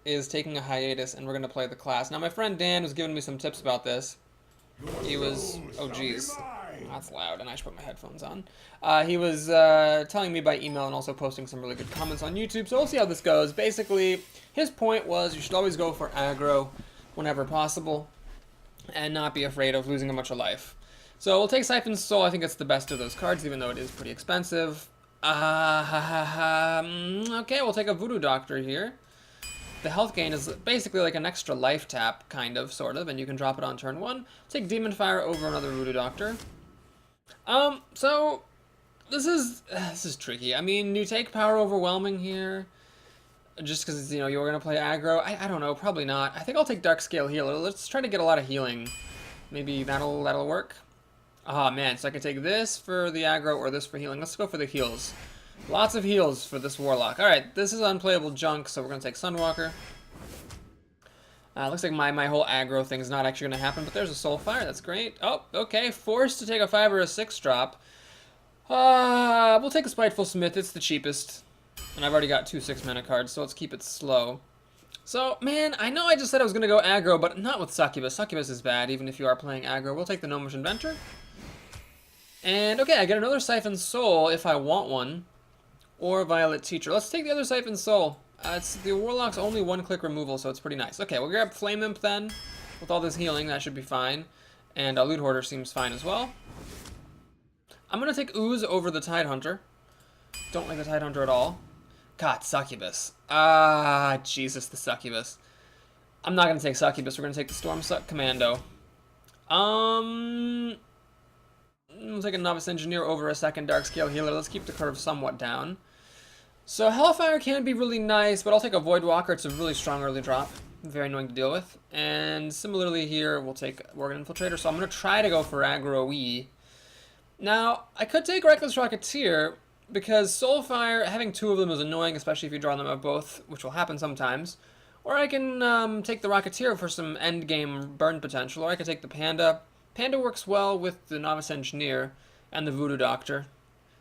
is taking a hiatus, and we're going to play the class. Now, my friend Dan was giving me some tips about this. He was... Oh, geez. That's loud, and I should put my headphones on. He was telling me by email and also posting some really good comments on YouTube, so we'll see how this goes. Basically, his point was you should always go for aggro whenever possible and not be afraid of losing a bunch of life. So we'll take Siphon's Soul. I think it's the best of those cards, even though it is pretty expensive. Okay, we'll take a Voodoo Doctor here. The health gain is basically like an extra life tap, kind of, sort of, and you can drop it on turn 1. Take Demon Fire over another Voodoo Doctor. So this is tricky. I mean, you take Power Overwhelming here, just because, you know, you're gonna play aggro. I don't know, probably not. I think I'll take Dark Scale Healer. Let's try to get a lot of healing. Maybe that'll work. Ah, man, so I can take this for the aggro or this for healing. Let's go for the heals. Lots of heals for this Warlock. Alright, this is unplayable junk, so we're going to take Sunwalker. Looks like my whole aggro thing is not actually going to happen, but there's a Soulfire. That's great. Oh, okay. Forced to take a 5 or a 6 drop. We'll take a Spiteful Smith. It's the cheapest. And I've already got 2 6-mana cards, so let's keep it slow. So, man, I know I just said I was going to go aggro, but not with Succubus. Succubus is bad, even if you are playing aggro. We'll take the Gnomish Inventor. And, okay, I get another Siphon Soul if I want one. Or Violet Teacher. Let's take the other Siphon Soul. It's the Warlock's only one-click removal, so it's pretty nice. Okay, we'll grab Flame Imp then. With all this healing, that should be fine. And Loot Hoarder seems fine as well. I'm going to take Ooze over the Tidehunter. Don't like the Tidehunter at all. God, Succubus. Ah, Jesus, the Succubus. I'm not going to take Succubus. We're going to take the Storm Commando. We'll take a Novice Engineer over a second Dark Scale Healer. Let's keep the curve somewhat down. So Hellfire can be really nice, but I'll take a Voidwalker. It's a really strong early drop. Very annoying to deal with. And similarly here, we'll take Worgen Infiltrator. So I'm going to try to go for aggro-y. Now, I could take Reckless Rocketeer, because Soulfire, having 2 of them is annoying, especially if you draw them out both, which will happen sometimes. Or I can take the Rocketeer for some endgame burn potential, or I could take the Panda. Panda works well with the Novice Engineer and the Voodoo Doctor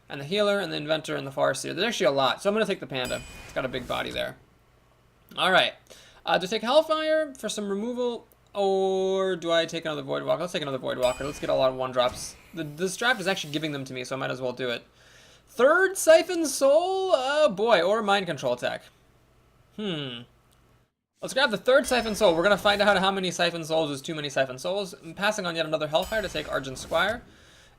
and the Healer and the Inventor and the Farseer. There's actually a lot, so I'm going to take the Panda. It's got a big body there. Alright. Do I take Hellfire for some removal, or do I take another Voidwalker? Let's take another Voidwalker. Let's get a lot of 1-drops. This draft is actually giving them to me, so I might as well do it. Third Siphon Soul? Oh boy, or Mind Control attack. Let's grab the third Siphon Soul. We're going to find out how many Siphon Souls is too many Siphon Souls. I'm passing on yet another Hellfire to take Argent Squire.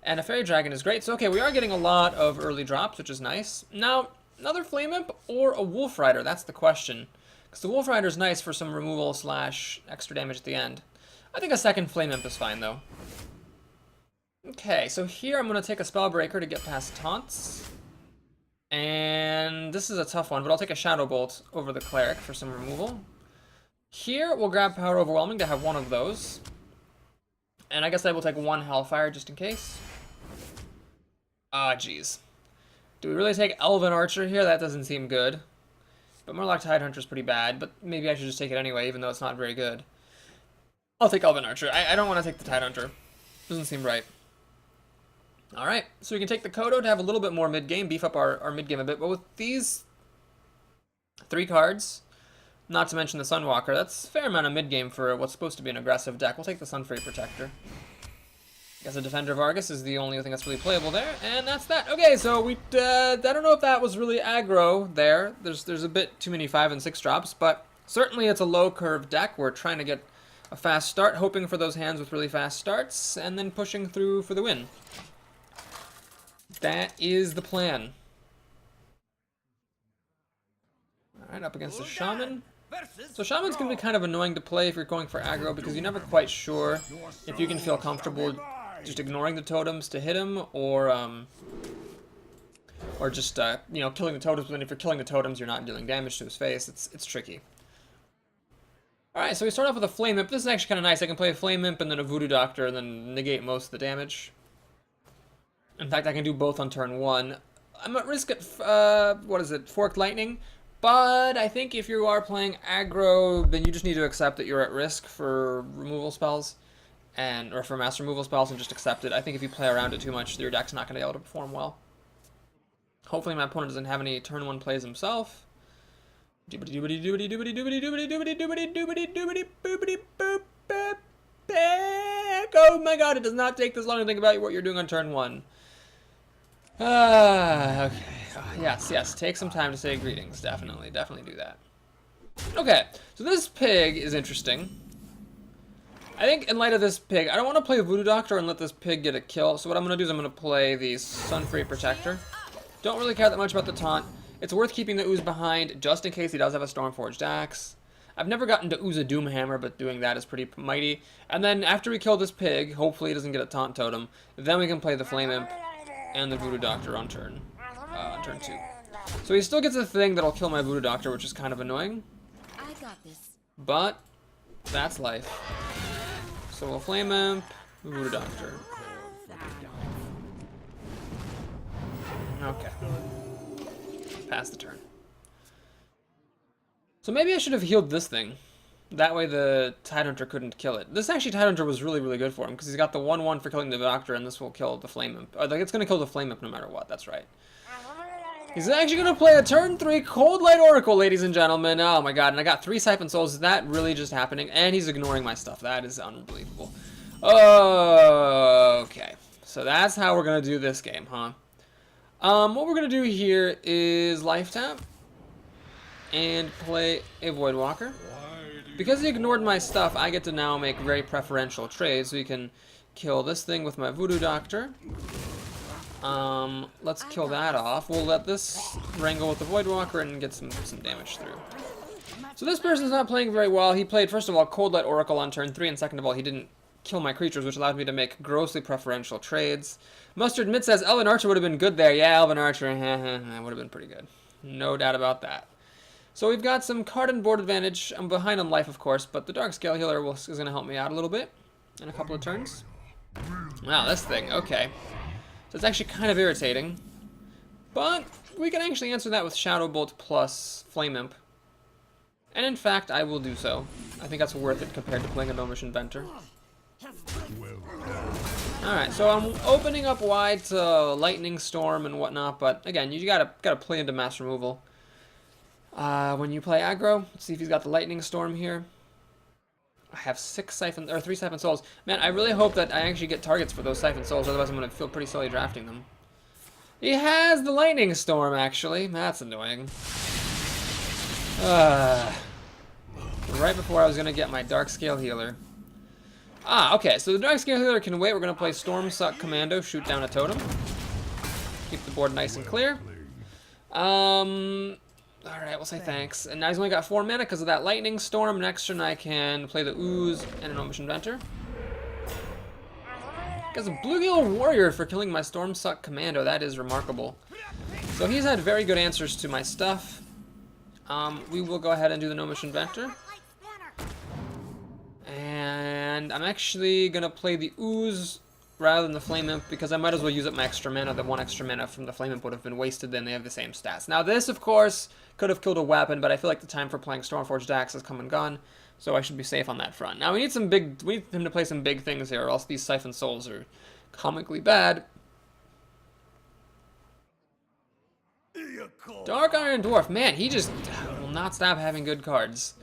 And a Fairy Dragon is great. So, okay, we are getting a lot of early drops, which is nice. Now, another Flame Imp or a Wolf Rider? That's the question. Because the Wolf Rider is nice for some removal / extra damage at the end. I think a second Flame Imp is fine, though. Okay, so here I'm going to take a Spellbreaker to get past Taunts. And this is a tough one, but I'll take a Shadow Bolt over the Cleric for some removal. Here, we'll grab Power Overwhelming to have one of those. And I guess I will take 1 Hellfire just in case. Ah, jeez. Do we really take Elven Archer here? That doesn't seem good. But Murloc Tidehunter is pretty bad, but maybe I should just take it anyway, even though it's not very good. I'll take Elven Archer. I don't want to take the Tidehunter. Doesn't seem right. Alright, so we can take the Kodo to have a little bit more mid-game, beef up our mid-game a bit, but with these 3 cards... Not to mention the Sunwalker. That's a fair amount of mid-game for what's supposed to be an aggressive deck. We'll take the Sunfury Protector. I guess a Defender of Argus is the only thing that's really playable there, and that's that. Okay, so we I don't know if that was really aggro there. There's a bit too many 5 and 6 drops, but certainly it's a low-curve deck. We're trying to get a fast start, hoping for those hands with really fast starts, and then pushing through for the win. That is the plan. Alright, up against the Shaman. So Shaman's going to be kind of annoying to play if you're going for aggro, because you're never quite sure if you can feel comfortable just ignoring the totems to hit him, or just, you know, killing the totems. But then if you're killing the totems, you're not dealing damage to his face. It's tricky. Alright, so we start off with a Flame Imp. This is actually kind of nice. I can play a Flame Imp and then a Voodoo Doctor and then negate most of the damage. In fact, I can do both on turn 1. I'm at risk at, what is it, Forked Lightning. But I think if you are playing aggro, then you just need to accept that you're at risk for removal spells, or for mass removal spells, and just accept it. I think if you play around it too much, your deck's not going to be able to perform well. Hopefully my opponent doesn't have any turn 1 plays himself. Doobity doobity doobity doobity doobity doobity doobity doobity doobity doobity boobity boop boop back. Oh my god, it does not take this long to think about what you're doing on turn 1. Okay. Yes, yes, take some time to say greetings. Definitely do that. Okay, so this pig is interesting. I think in light of this pig, I don't want to play Voodoo Doctor and let this pig get a kill. So what I'm going to do is I'm going to play the Sunfree Protector. Don't really care that much about the taunt. It's worth keeping the Ooze behind just in case he does have a Stormforged Axe. I've never gotten to Ooze a Doomhammer, but doing that is pretty mighty. And then after we kill this pig, hopefully he doesn't get a taunt totem, then we can play the Flame Imp and the Voodoo Doctor on turn 2. So he still gets a thing that'll kill my Voodoo Doctor, which is kind of annoying. I got this. But that's life. So we'll Flame Imp, Voodoo Doctor. Okay. Pass the turn. So maybe I should have healed this thing. That way the Tidehunter couldn't kill it. This actually Tidehunter was really, really good for him because he's got the 1/1 for killing the Doctor, and this will kill the Flame Imp. Like, it's going to kill the Flame Imp no matter what, that's right. He's actually going to play a turn 3 Cold Light Oracle, ladies and gentlemen. Oh my god, and I got 3 Siphon Souls. Is that really just happening? And he's ignoring my stuff. That is unbelievable. Okay, so that's how we're going to do this game, huh? What we're going to do here is Life Tap and play a Voidwalker. Because he ignored my stuff, I get to now make very preferential trades, so you can kill this thing with my Voodoo Doctor. Let's kill that off. We'll let this wrangle with the Voidwalker and get some damage through. So this person's not playing very well. He played, first of all, Cold Light Oracle on turn 3, and second of all, he didn't kill my creatures, which allowed me to make grossly preferential trades. Mustard Mid says, Elven Archer would have been good there. Yeah, Elven Archer, would have been pretty good. No doubt about that. So we've got some card and board advantage. I'm behind on life, of course, but the Darkscale Healer is going to help me out a little bit in a couple of turns. Wow, this thing, okay. So it's actually kind of irritating, but we can actually answer that with Shadow Bolt plus Flame Imp. And in fact, I will do so. I think that's worth it compared to playing a Gnomish Inventor. Alright, so I'm opening up wide to Lightning Storm and whatnot, but again, you gotta play into Mass Removal. When you play aggro, let's see if he's got the Lightning Storm here. I have 3 Siphon Souls. Man, I really hope that I actually get targets for those Siphon Souls, otherwise I'm going to feel pretty silly drafting them. He has the Lightning Storm, actually. That's annoying. Right before I was going to get my Darkscale Healer. Okay, so the Darkscale Healer can wait. We're going to play Storm Suck Commando, shoot down a totem. Keep the board nice and clear. Alright, we'll say thanks. And now he's only got 4 mana because of that Lightning Storm. Next turn I can play the Ooze and an Gnomish Inventor. Gets a Bluegill Warrior for killing my Storm Suck Commando. That is remarkable. So he's had very good answers to my stuff. We will go ahead and do the Gnomish Inventor. And I'm actually going to play the Ooze rather than the Flame Imp, because I might as well use up my extra mana. The 1 extra mana from the Flame Imp would have been wasted, then they have the same stats. Now this, of course, could have killed a weapon, but I feel like the time for playing Stormforged Axe has come and gone, so I should be safe on that front. Now we need him to play some big things here, or else these Siphon Souls are comically bad. Dark Iron Dwarf, man, he just will not stop having good cards.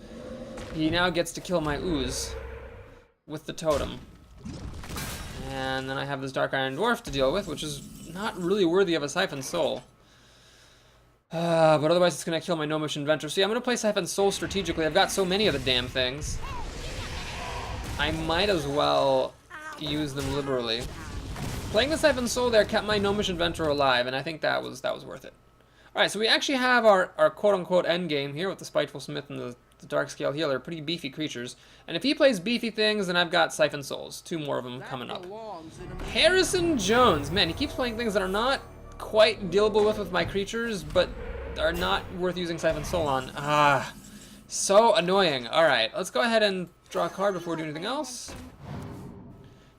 He now gets to kill my Ooze with the totem. And then I have this Dark Iron Dwarf to deal with, which is not really worthy of a Siphon Soul. But otherwise it's going to kill my Gnomish Inventor. So yeah, I'm going to play Siphon Soul strategically. I've got so many of the damn things. I might as well use them liberally. Playing the Siphon Soul there kept my Gnomish Inventor alive, and I think that was worth it. Alright, so we actually have our quote-unquote endgame here with the Spiteful Smith and the Darkscale Healer, pretty beefy creatures. And if he plays beefy things, then I've got Siphon Souls. 2 more of them coming up. Harrison Jones. Man, he keeps playing things that are not quite dealable with my creatures, but are not worth using Siphon Soul on. So annoying. Alright, let's go ahead and draw a card before we do anything else.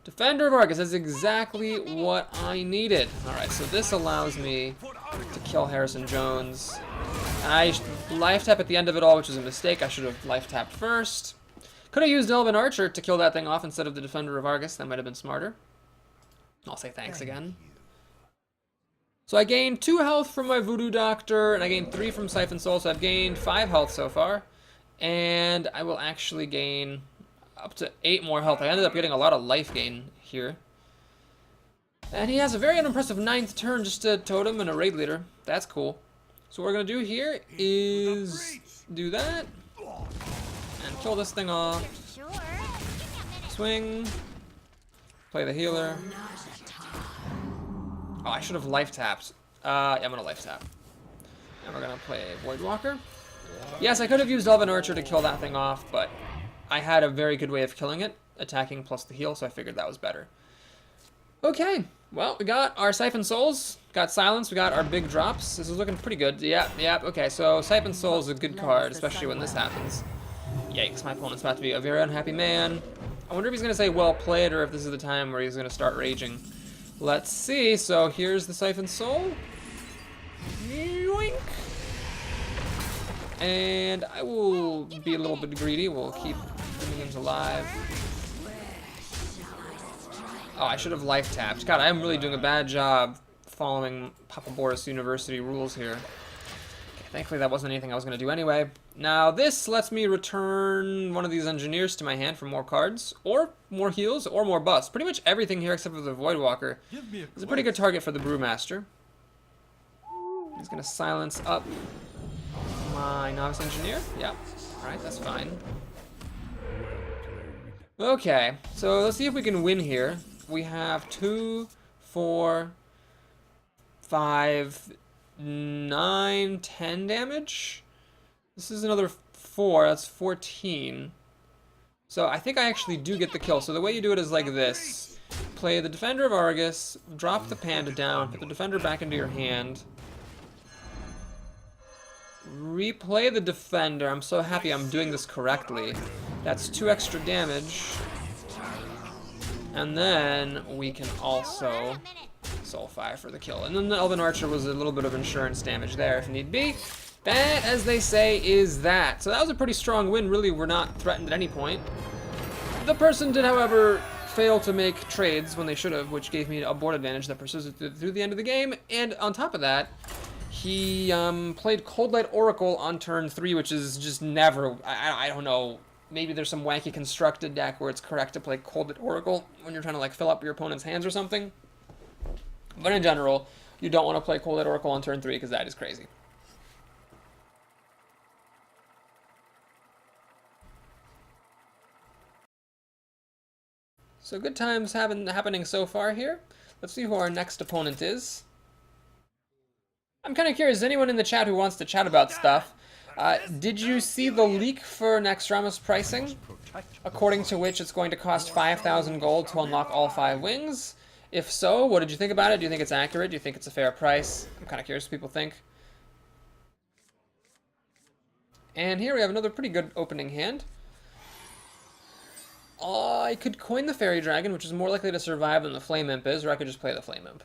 Defender of Argus, that's exactly what I needed. Alright, so this allows me to kill Harrison Jones. I life tap at the end of it all, which is a mistake. I should have life tapped first. Could have used Elven Archer to kill that thing off instead of the Defender of Argus. That might have been smarter. I'll say thanks again. So I gained 2 health from my Voodoo Doctor, and I gained 3 from Siphon Soul, so I've gained 5 health so far. And I will actually gain up to 8 more health. I ended up getting a lot of life gain here. And he has a very unimpressive 9th turn, just a totem and a raid leader. That's cool. So what we're going to do here is do that. And kill this thing off. Swing. Play the healer. Oh, I should have life tapped. Yeah, I'm going to life tap. And we're going to play Voidwalker. Yes, I could have used Elven Archer to kill that thing off, but I had a very good way of killing it, attacking plus the heal, so I figured that was better. Okay, well, we got our Siphon Souls, got Silence, we got our big drops. This is looking pretty good. Yep, okay, so Siphon Soul is a good card, especially when this happens. Yikes, my opponent's about to be a very unhappy man. I wonder if he's going to say well played, or if this is the time where he's going to start raging. Let's see, so here's the Siphon Soul. Yoink! And I will be a little bit greedy. We'll keep the minions alive. Oh, I should have life tapped. God, I'm really doing a bad job following Papa Boris University rules here. Okay, thankfully that wasn't anything I was going to do anyway. Now this lets me return one of these engineers to my hand for more cards, or more heals, or more buffs. Pretty much everything here except for the Voidwalker is a pretty good target for the Brewmaster. He's going to silence up my Novice Engineer. Yeah, alright, that's fine. Okay, so let's see if we can win here. We have 2, 4, 5, 9, 10 damage. This is another 4, that's 14. So I think I actually do get the kill. So the way you do it is like this. Play the Defender of Argus, drop the Panda down, put the Defender back into your hand. Replay the Defender. I'm so happy I'm doing this correctly. That's 2 extra damage. And then we can also Soulfire for the kill. And then the Elven Archer was a little bit of insurance damage there if need be. That, as they say, is that. So that was a pretty strong win. Really, we're not threatened at any point. The person did, however, fail to make trades when they should have, which gave me a board advantage that persisted through the end of the game. And on top of that, he played Cold Light Oracle on turn 3, which is just never, I don't know, maybe there's some wacky constructed deck where it's correct to play Cold Light Oracle when you're trying to like fill up your opponent's hands or something. But in general, you don't want to play Cold Light Oracle on turn 3 because that is crazy. So good times happening so far here. Let's see who our next opponent is. I'm kind of curious, is anyone in the chat who wants to chat about stuff? Did you see the leak for Naxxramas pricing? According to which it's going to cost 5,000 gold to unlock all 5 wings? If so, what did you think about it? Do you think it's accurate? Do you think it's a fair price? I'm kind of curious what people think. And here we have another pretty good opening hand. I could coin the Fairy Dragon, which is more likely to survive than the Flame Imp is, or I could just play the Flame Imp.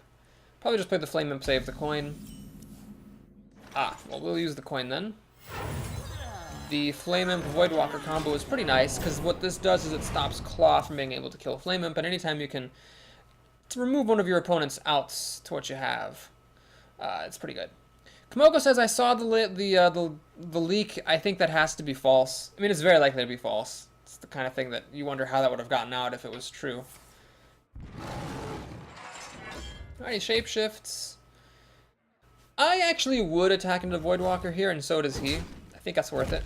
Probably just play the Flame Imp, save the coin. Well, we'll use the coin then. The Flame Imp Voidwalker combo is pretty nice, because what this does is it stops Claw from being able to kill Flame Imp, and anytime you can remove one of your opponent's outs to what you have, it's pretty good. Kamoko says, I saw the leak. I think that has to be false. I mean, it's very likely to be false. It's the kind of thing that you wonder how that would have gotten out if it was true. Alright, shapeshifts. I actually would attack into Voidwalker here, and so does he. I think that's worth it.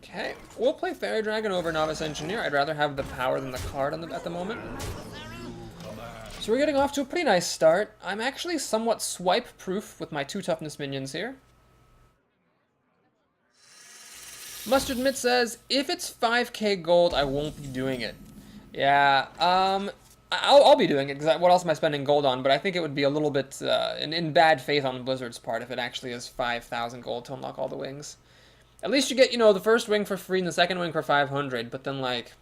Okay, we'll play Fairy Dragon over Novice Engineer. I'd rather have the power than the card at the moment. So we're getting off to a pretty nice start. I'm actually somewhat swipe-proof with my 2 toughness minions here. Mustard Mitt says, if it's 5k gold, I won't be doing it. Yeah, I'll be doing it, because what else am I spending gold on? But I think it would be a little bit in bad faith on Blizzard's part if it actually is 5,000 gold to unlock all the wings. At least you get, the first wing for free and the second wing for 500, but then, like,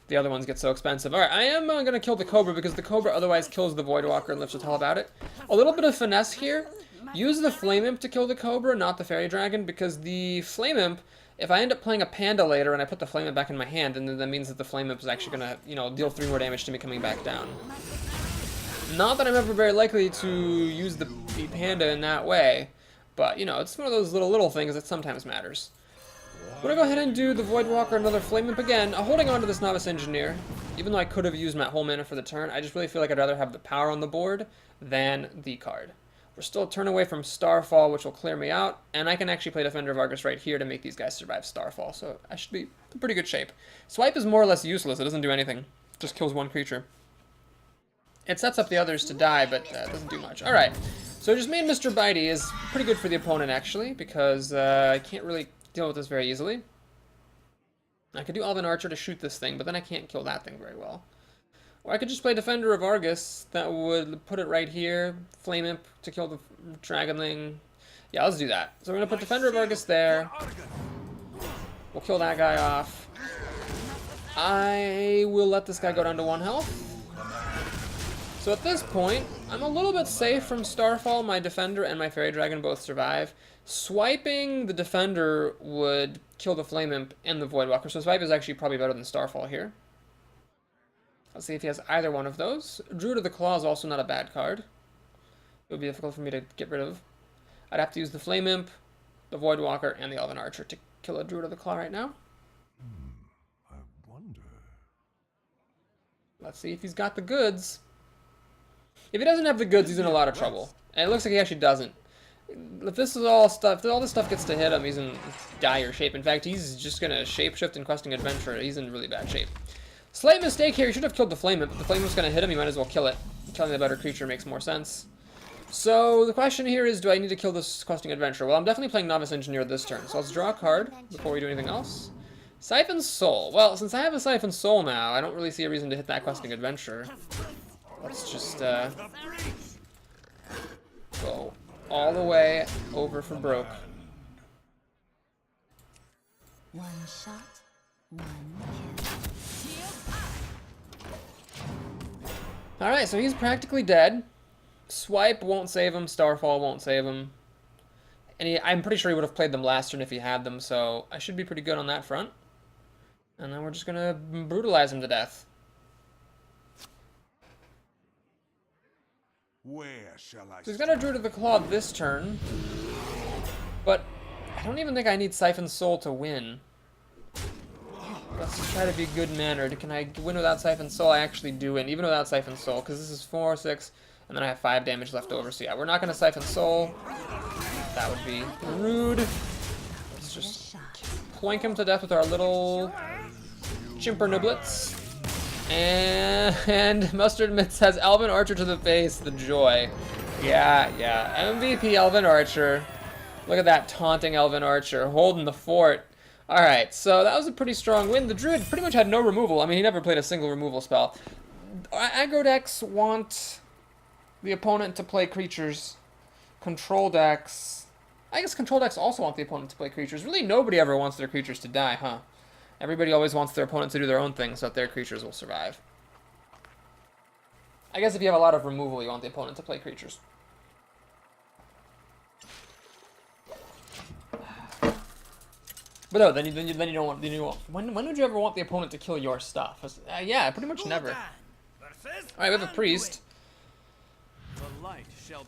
the other ones get so expensive. Alright, I am going to kill the Cobra, because the Cobra otherwise kills the Voidwalker and lives to tell about it. A little bit of finesse here. Use the Flame Imp to kill the Cobra, not the Fairy Dragon, because the Flame Imp If I end up playing a Panda later and I put the Flame Imp back in my hand, then that means that the Flame Imp is actually going to, you know, deal 3 more damage to me coming back down. Not that I'm ever very likely to use the Panda in that way, but, you know, it's one of those little things that sometimes matters. I'm going to go ahead and do the Voidwalker, another Flame Imp again, holding on to this Novice Engineer. Even though I could have used my whole mana for the turn, I just really feel like I'd rather have the power on the board than the card. We're still a turn away from Starfall, which will clear me out, and I can actually play Defender of Argus right here to make these guys survive Starfall, so I should be in pretty good shape. Swipe is more or less useless. It doesn't do anything. It just kills one creature. It sets up the others to die, but it doesn't do much. Alright, so just me and Mr. Bitey is pretty good for the opponent, actually, because I can't really deal with this very easily. I could do Elven Archer to shoot this thing, but then I can't kill that thing very well. Or I could just play Defender of Argus. That would put it right here. Flame Imp to kill the dragon thing. Yeah, let's do that. So we're going to put Defender of Argus there. We'll kill that guy off. I will let this guy go down to 1 health. So at this point, I'm a little bit safe from Starfall. My Defender and my Fairy Dragon both survive. Swiping the Defender would kill the Flame Imp and the Voidwalker. So Swipe is actually probably better than Starfall here. Let's see if he has either one of those. Druid of the Claw is also not a bad card. It would be difficult for me to get rid of. I'd have to use the Flame Imp, the Voidwalker, and the Elven Archer to kill a Druid of the Claw right now. I wonder. Let's see if he's got the goods. If he doesn't have the goods, he's in a lot of trouble. And it looks like he actually doesn't. If this is all stuff, if all this stuff gets to hit him, he's in dire shape. In fact, he's just going to shapeshift in Questing Adventure. He's in really bad shape. Slight mistake here. He should have killed the Flame Imp. If the Flame Imp's going to hit him, you might as well kill it. Killing the better creature makes more sense. So the question here is, do I need to kill this Questing Adventure? Well, I'm definitely playing Novice Engineer this turn. So let's draw a card before we do anything else. Siphon Soul. Well, since I have a Siphon Soul now, I don't really see a reason to hit that Questing Adventure. Let's just go all the way over for broke. One shot, one kill. Alright, so he's practically dead. Swipe won't save him, Starfall won't save him. And I'm pretty sure he would have played them last turn if he had them, so I should be pretty good on that front. And then we're just gonna brutalize him to death. Where shall I? So he's got a Druid of the Claw this turn, but I don't even think I need Siphon Soul to win. Let's just try to be good-mannered. Can I win without Siphon Soul? I actually do win, even without Siphon Soul, because this is 4, 6, and then I have 5 damage left over. So yeah, we're not going to Siphon Soul. That would be rude. Let's just ploink him to death with our little chimper niblets. And Mustard Mitts has Elven Archer to the face. The joy. Yeah. MVP Elven Archer. Look at that taunting Elven Archer, holding the fort. Alright, so that was a pretty strong win. The Druid pretty much had no removal. I mean, he never played a single removal spell. Aggro decks want the opponent to play creatures. Control decks... I guess control decks also want the opponent to play creatures. Really, nobody ever wants their creatures to die, huh? Everybody always wants their opponent to do their own thing so that their creatures will survive. I guess if you have a lot of removal, you want the opponent to play creatures. But no, then you don't want. When would you ever want the opponent to kill your stuff? Yeah, pretty much never. All right, we have a priest,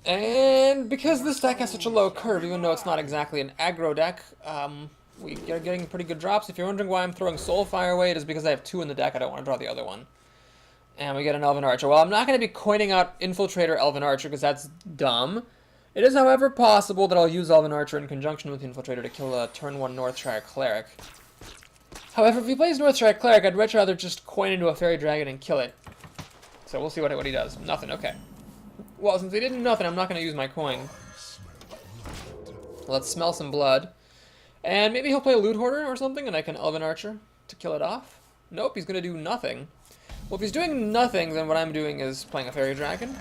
and because this deck has such a low curve, even though it's not exactly an aggro deck, we are getting pretty good drops. If you're wondering why I'm throwing Soulfire away, it is because I have 2 in the deck. I don't want to draw the other one. And we get an Elven Archer. Well, I'm not going to be coining out Infiltrator Elven Archer because that's dumb. It is, however, possible that I'll use Elven Archer in conjunction with Infiltrator to kill a turn 1 Northshire Cleric. However, if he plays Northshire Cleric, I'd much rather just coin into a Fairy Dragon and kill it. So we'll see what he does. Nothing, okay. Well, since he did nothing, I'm not going to use my coin. Let's smell some blood. And maybe he'll play a Loot Hoarder or something, and I can Elven Archer to kill it off. Nope, he's going to do nothing. Well, if he's doing nothing, then what I'm doing is playing a Fairy Dragon.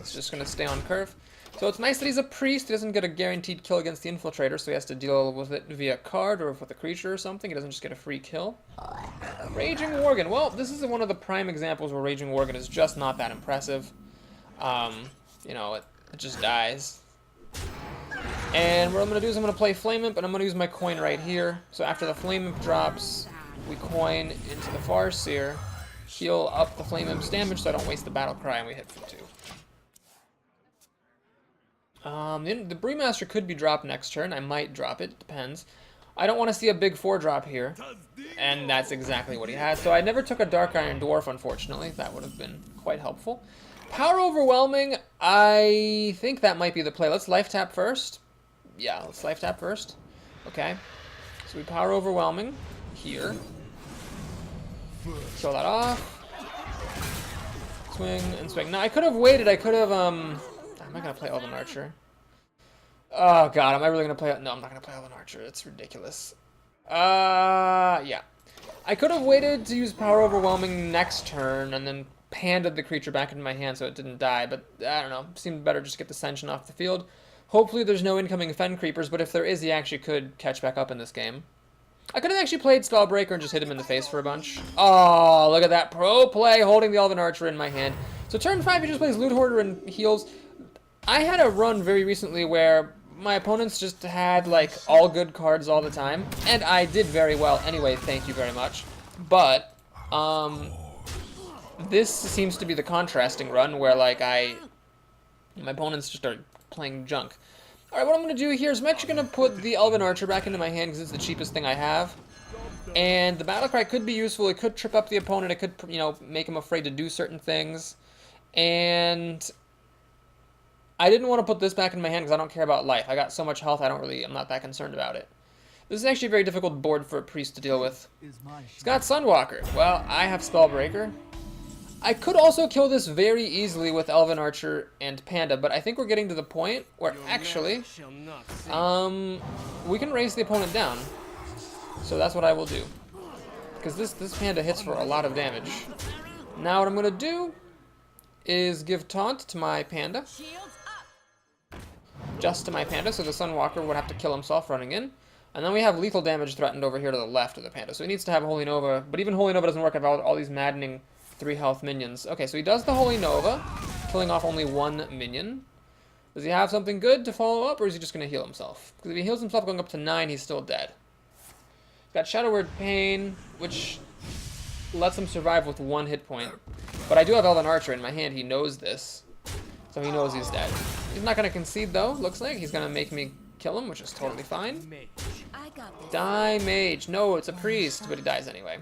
It's just going to stay on curve. So it's nice that he's a priest. He doesn't get a guaranteed kill against the Infiltrator, so he has to deal with it via card or with a creature or something. He doesn't just get a free kill. Raging Worgen. Well, this is one of the prime examples where Raging Worgen is just not that impressive. You know, it just dies. And what I'm going to do is I'm going to play Flame Imp, and I'm going to use my coin right here. So after the Flame Imp drops, we coin into the Farseer, heal up the Flame Imp's damage so I don't waste the Battle Cry, and we hit for 2. The Brewmaster could be dropped next turn. I might drop it, depends. I don't want to see a big 4-drop here, and that's exactly what he has. So I never took a Dark Iron Dwarf, unfortunately. That would have been quite helpful. Power Overwhelming, I think that might be the play. Let's Life Tap first. Yeah, let's Life Tap first. Okay. So we Power Overwhelming here. Kill that off. Swing and swing. Now, I could have waited. I could have, am I going to play Elven Archer? Oh, God. Am I really going to play... No, I'm not going to play Elven Archer. It's ridiculous. Yeah. I could have waited to use Power Overwhelming next turn and then panded the creature back into my hand so it didn't die. But, I don't know. It seemed better just to get the Sentient off the field. Hopefully there's no incoming Fen Creepers, but if there is, he actually could catch back up in this game. I could have actually played Spellbreaker and just hit him in the face for a bunch. Oh, look at that pro play, holding the Elven Archer in my hand. So turn 5, he just plays Loot Hoarder and heals. I had a run very recently where my opponents just had, like, all good cards all the time. And I did very well anyway, thank you very much. But, this seems to be the contrasting run where, like, my opponents just are playing junk. Alright, what I'm going to do here is I'm actually going to put the Elven Archer back into my hand because it's the cheapest thing I have. And the Battlecry could be useful. It could trip up the opponent. It could, you know, make him afraid to do certain things. And I didn't want to put this back in my hand because I don't care about life. I got so much health, I'm not that concerned about it. This is actually a very difficult board for a priest to deal with. He's got Sunwalker. Well, I have Spellbreaker. I could also kill this very easily with Elven Archer and Panda, but I think we're getting to the point where actually, we can raise the opponent down. So that's what I will do. Because this Panda hits for a lot of damage. Now what I'm going to do is give Taunt to my Panda. Just to my Panda, so the Sunwalker would have to kill himself running in. And then we have lethal damage threatened over here to the left of the Panda. So he needs to have Holy Nova, but even Holy Nova doesn't work. I've all these maddening 3 health minions. Okay, so he does the Holy Nova, killing off only 1 minion. Does he have something good to follow up, or is he just going to heal himself? Because if he heals himself going up to 9, he's still dead. He's got Shadow Word Pain, which lets him survive with 1 hit point. But I do have Elven Archer in my hand. He knows this, so he knows he's dead. He's not going to concede, though, looks like. He's going to make me kill him, which is totally fine. Die Mage. No, it's a priest, but he dies anyway.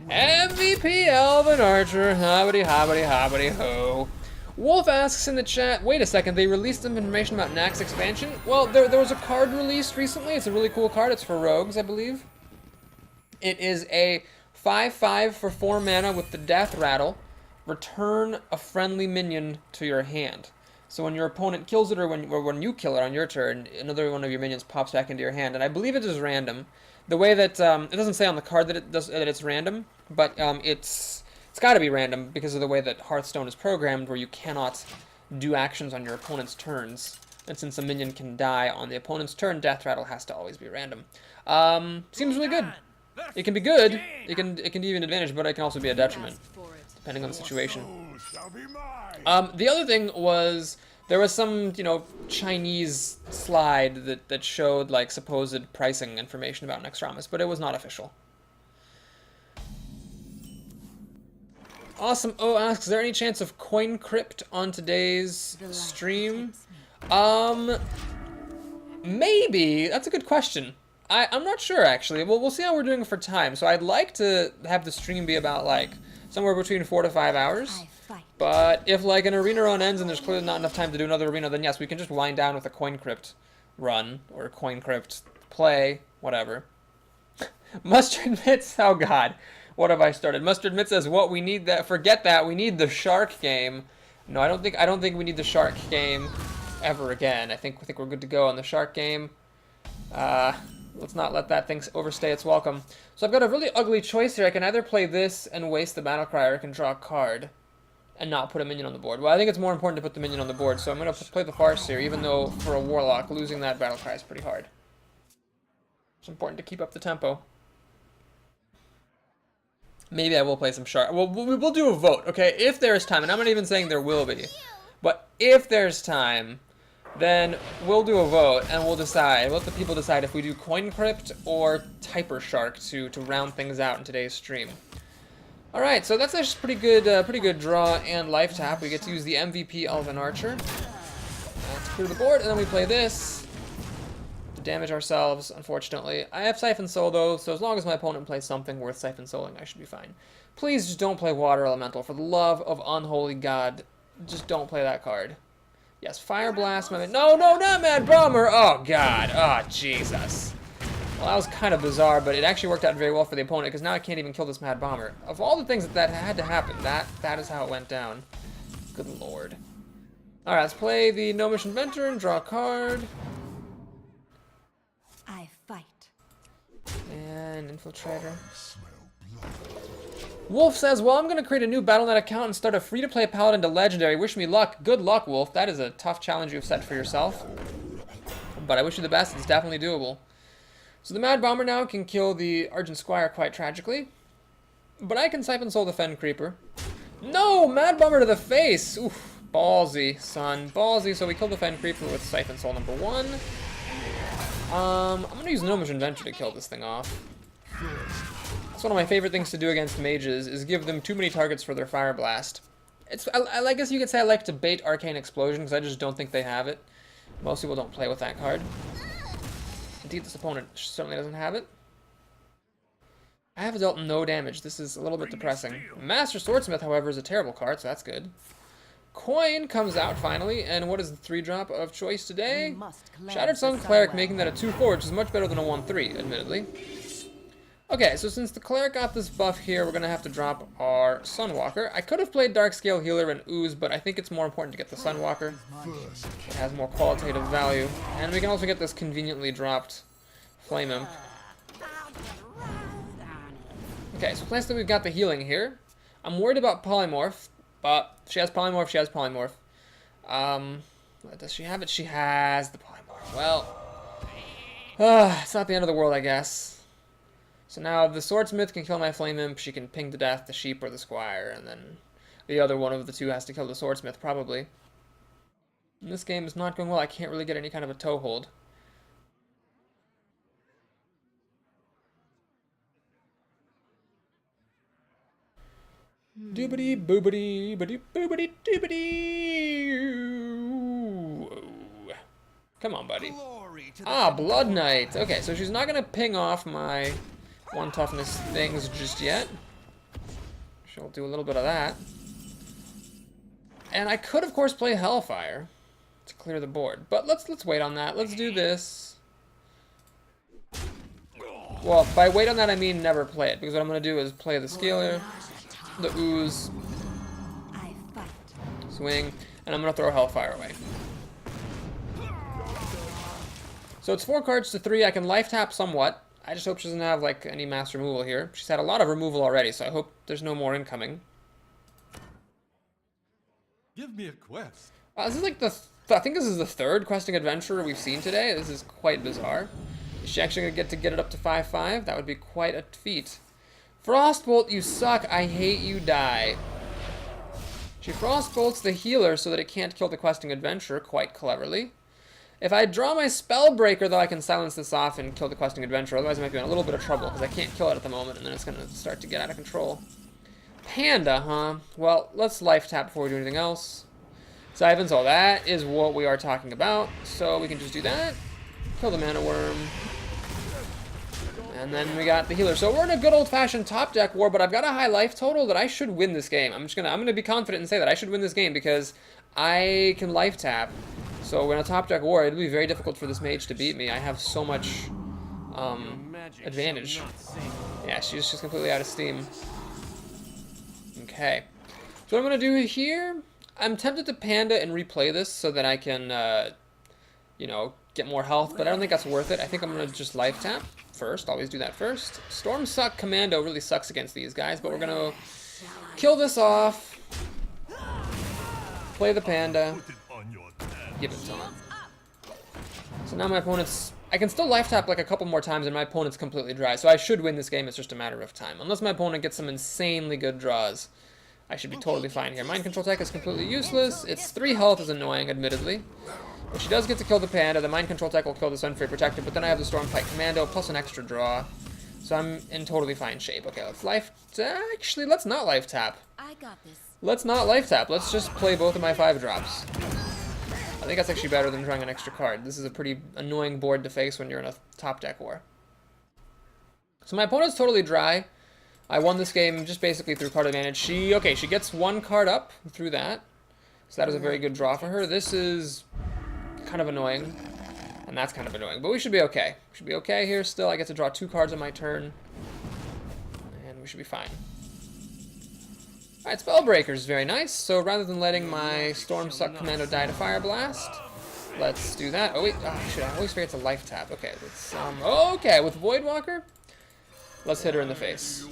MVP Elven Archer, hobbity hobbity hobbity ho. Wolf asks in the chat, wait a second, they released some information about Naxx expansion? Well, there was a card released recently. It's a really cool card. It's for rogues, I believe. It is a 5/5 for 4 mana with the Death Rattle. Return a friendly minion to your hand. So when your opponent kills it, or when you kill it on your turn, another one of your minions pops back into your hand. And I believe it is random. The way that it doesn't say on the card that it's random, but it's got to be random because of the way that Hearthstone is programmed, where you cannot do actions on your opponent's turns. And since a minion can die on the opponent's turn, Death Rattle has to always be random. Seems really good. It can be good. It can be an advantage, but it can also be a detriment, depending on the situation. The other thing was there was some, Chinese slide that showed like supposed pricing information about Naxxramas, but it was not official. Awesome O asks, is there any chance of Coin Crypt on today's stream? Maybe. That's a good question. I'm not sure, actually. Well, we'll see how we're doing for time. So I'd like to have the stream be about, like, somewhere between 4 to 5 hours. But if, like, an arena run ends and there's clearly not enough time to do another arena, then yes, we can just wind down with a Coin Crypt run, or a Coin Crypt play, whatever. Mustard Mitz, oh god, what have I started? Mustard Mitz says, what, we need that, forget that, we need the shark game. No, I don't think we need the shark game ever again. I think we're good to go on the shark game. Let's not let that thing overstay its welcome. So I've got a really ugly choice here. I can either play this and waste the Battlecry, or I can draw a card and not put a minion on the board. Well, I think it's more important to put the minion on the board, so I'm going to play the Farseer, even though for a Warlock, losing that Battlecry is pretty hard. It's important to keep up the tempo. Maybe I will play some shark. Well, we'll do a vote, okay? If there's time, and I'm not even saying there will be, but if there's time, then we'll do a vote and we'll decide. We'll let the people decide if we do Coin Crypt or Typer Shark to round things out in today's stream. All right, so that's a pretty good draw and life tap. We get to use the MVP Elven Archer to clear the board, and then we play this to damage ourselves. Unfortunately, I have Siphon Soul though, so as long as my opponent plays something worth Siphon Souling, I should be fine. Please just don't play Water Elemental. For the love of unholy God, just don't play that card. Yes, Fire Blast. No, not Mad Bomber. Oh God. Oh Jesus. Well, that was kind of bizarre, but it actually worked out very well for the opponent because now I can't even kill this Mad Bomber. Of all the things that had to happen, that is how it went down. Good lord. All right, let's play the Gnomish Inventor and draw a card. I fight. And Infiltrator. Wolf says, well, I'm going to create a new Battle.net account and start a free-to-play Paladin to Legendary. Wish me luck. Good luck, Wolf. That is a tough challenge you've set for yourself. But I wish you the best. It's definitely doable. So the Mad Bomber now can kill the Argent Squire quite tragically. But I can Siphon Soul the Fen Creeper. No! Mad Bomber to the face! Oof. Ballsy, son. Ballsy. So we kill the Fen Creeper with Siphon Soul number 1. I'm going to use Gnomish Inventor to kill this thing off. It's one of my favorite things to do against mages, is give them too many targets for their Fire Blast. I guess you could say I like to bait Arcane Explosion, because I just don't think they have it. Most people don't play with that card. Indeed, this opponent certainly doesn't have it. I have dealt no damage. This is a little bit depressing. Master Swordsmith, however, is a terrible card, so that's good. Coin comes out finally, and what is the 3-drop of choice today? Shattered Sun Cleric, making that a 2/4, which is much better than a 1/3, admittedly. Okay, so since the Cleric got this buff here, we're going to have to drop our Sunwalker. I could have played Darkscale Healer and Ooze, but I think it's more important to get the Sunwalker. It has more qualitative value. And we can also get this conveniently dropped Flame Imp. Okay, so place that we've got the healing here. I'm worried about Polymorph, but she has Polymorph, she has Polymorph. Does she have it? She has the Polymorph. Well, it's not the end of the world, I guess. So now the Swordsmith can kill my Flame Imp, she can ping to death the Sheep or the Squire, and then the other one of the two has to kill the Swordsmith, probably. And this game is not going well. I can't really get any kind of a toehold. Doobity boobity boobity boobity doobity. Come on, buddy. Ah, Blood Knight. Okay, so she's not gonna ping off my 1 toughness things just yet. She'll do a little bit of that. And I could, of course, play Hellfire to clear the board, but let's wait on that. Let's do this. Well, by wait on that, I mean never play it, because what I'm going to do is play the Scaler, the Ooze, swing, and I'm going to throw Hellfire away. So it's 4 cards to 3. I can life tap somewhat. I just hope she doesn't have, like, any mass removal here. She's had a lot of removal already, so I hope there's no more incoming. Give me a quest. This is like I think this is the 3rd questing adventurer we've seen today. This is quite bizarre. Is she actually going to get it up to 5/5? That would be quite a feat. Frostbolt, you suck. I hate you, die. She Frostbolts the healer so that it can't kill the questing adventurer quite cleverly. If I draw my Spellbreaker, though, I can silence this off and kill the questing adventurer. Otherwise, I might be in a little bit of trouble, because I can't kill it at the moment, and then it's going to start to get out of control. Panda, huh? Well, let's life tap before we do anything else. Siphon Soul, that is what we are talking about. So we can just do that. Kill the Mana Worm. And then we got the healer. So we're in a good old-fashioned top deck war, but I've got a high life total that I should win this game. I'm gonna be confident and say that I should win this game because I can life tap. So in a top deck war, it'll be very difficult for this mage to beat me. I have so much advantage. Yeah, she's just completely out of steam. Okay. So what I'm going to do here, I'm tempted to Panda and replay this so that I can, you know, get more health, but I don't think that's worth it. I think I'm going to just life tap first. Always do that first. Storm Suck Commando really sucks against these guys, but we're going to kill this off. Play the Panda. Give it to him. So now my opponent's... I can still life tap like a couple more times and my opponent's completely dry, so I should win this game. It's just a matter of time. Unless my opponent gets some insanely good draws, I should be totally fine here. Mind Control Tech is completely useless. Its 3 health is annoying, admittedly. But she does get to kill the Panda. The Mind Control tech will kill the Sunfury Protector, but then I have the Stormfight Commando plus an extra draw. So I'm in totally fine shape. Okay, let's life... Actually, let's not life tap. I got this. Let's not life tap. Let's just play both of my 5-drops. I think that's actually better than drawing an extra card. This is a pretty annoying board to face when you're in a top deck war. So my opponent's totally dry. I won this game just basically through card advantage. She gets 1 card up through that. So that is a very good draw for her. This is kind of annoying. And that's kind of annoying. But we should be okay. We should be okay here still. I get to draw 2 cards on my turn. And we should be fine. Alright, Spellbreaker is very nice. So rather than letting my Stormsuck Commando die to Fire Blast, let's do that. Oh wait, shit, I always forget to life tap. Okay, let's, okay, with Voidwalker, let's hit her in the face.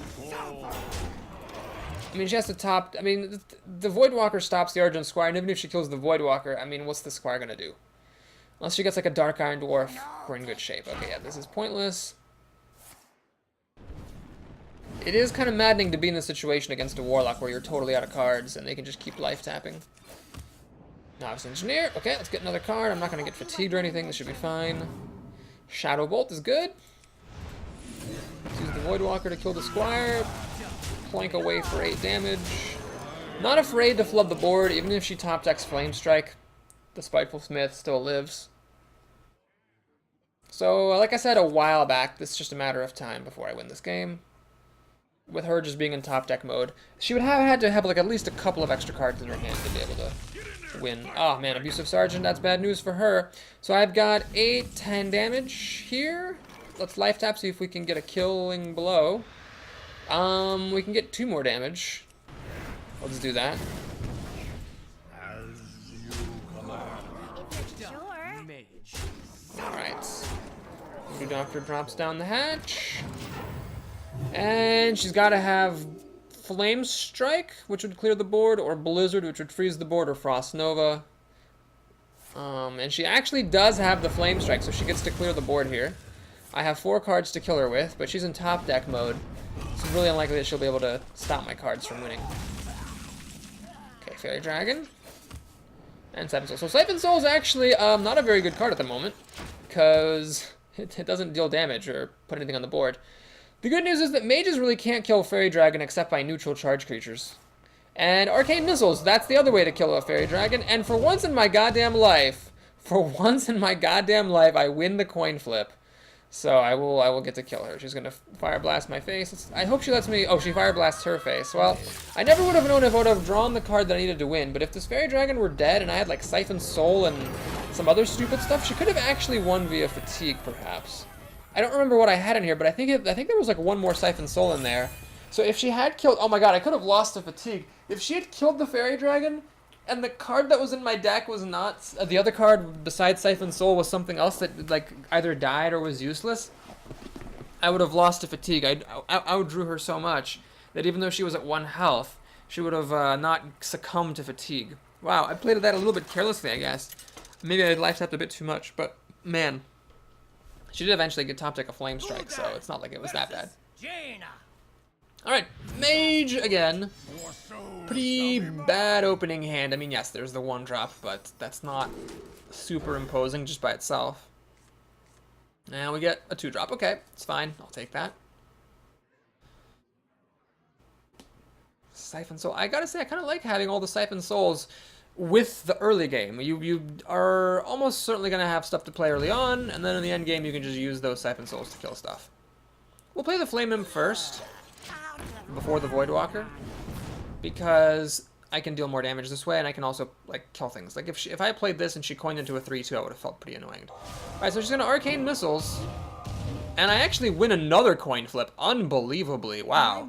I mean, she has to top, I mean, the Voidwalker stops the Argent Squire, and even if she kills the Voidwalker, I mean, what's the Squire gonna do? Unless she gets like a Dark Iron Dwarf, we're in good shape. Okay, yeah, this is pointless. It is kind of maddening to be in this situation against a Warlock where you're totally out of cards and they can just keep life tapping. Novice Engineer. Okay, let's get another card. I'm not going to get fatigued or anything. This should be fine. Shadow Bolt is good. Let's use the Voidwalker to kill the Squire. Plank away for 8 damage. Not afraid to flub the board, even if she top decks Flame Strike. The Spiteful Smith still lives. So, like I said a while back, this is just a matter of time before I win this game. With her just being in top deck mode, she would have had to have like at least a couple of extra cards in her hand to be able to win. Oh man, Abusive Sergeant, that's bad news for her. So I've got 8, 10 damage here. Let's life tap, see if we can get a killing blow. We can get 2 more damage. Let's do that. Alright. Voodoo Doctor drops down the hatch. And she's got to have Flame Strike, which would clear the board, or Blizzard, which would freeze the board, or Frost Nova. And she actually does have the Flame Strike, so she gets to clear the board here. I have 4 cards to kill her with, but she's in top deck mode. It's really unlikely that she'll be able to stop my cards from winning. Okay, Fairy Dragon. And Siphon Soul. So Siphon Soul is actually not a very good card at the moment, because it doesn't deal damage or put anything on the board. The good news is that mages really can't kill Fairy Dragon except by neutral charge creatures. And Arcane Missiles, that's the other way to kill a Fairy Dragon. And for once in my goddamn life, I win the coin flip. So I will get to kill her. She's going to Fire Blast my face. I hope she lets me... Oh, she Fire Blasts her face. Well, I never would have known if I would have drawn the card that I needed to win. But if this Fairy Dragon were dead and I had like Siphon Soul and some other stupid stuff, she could have actually won via Fatigue, perhaps. I don't remember what I had in here, but I think there was like 1 more Siphon Soul in there. So if she had killed... Oh my god, I could have lost to Fatigue. If she had killed the Fairy Dragon, and the card that was in my deck was not... the other card besides Siphon Soul was something else that like either died or was useless, I would have lost to Fatigue. I outdrew her so much that even though she was at 1 health, she would have not succumbed to Fatigue. Wow, I played that a little bit carelessly, I guess. Maybe I life tapped a bit too much, but man... She did eventually get top deck a Flame Strike, so it's not like it was that bad. Alright, Mage again. Pretty bad opening hand. I mean, yes, there's the 1 drop, but that's not super imposing just by itself. And we get a 2 drop. Okay, it's fine. I'll take that. Siphon Soul. I gotta say, I kind of like having all the Siphon Souls with the early game. You are almost certainly going to have stuff to play early on, and then in the end game you can just use those Siphon Souls to kill stuff. We'll play the Flame Imp first, before the Voidwalker, because I can deal more damage this way, and I can also like kill things. Like if I played this and she coined into a 3-2, I would have felt pretty annoying. Alright, so she's going to Arcane Missiles, and I actually win another coin flip, unbelievably. Wow.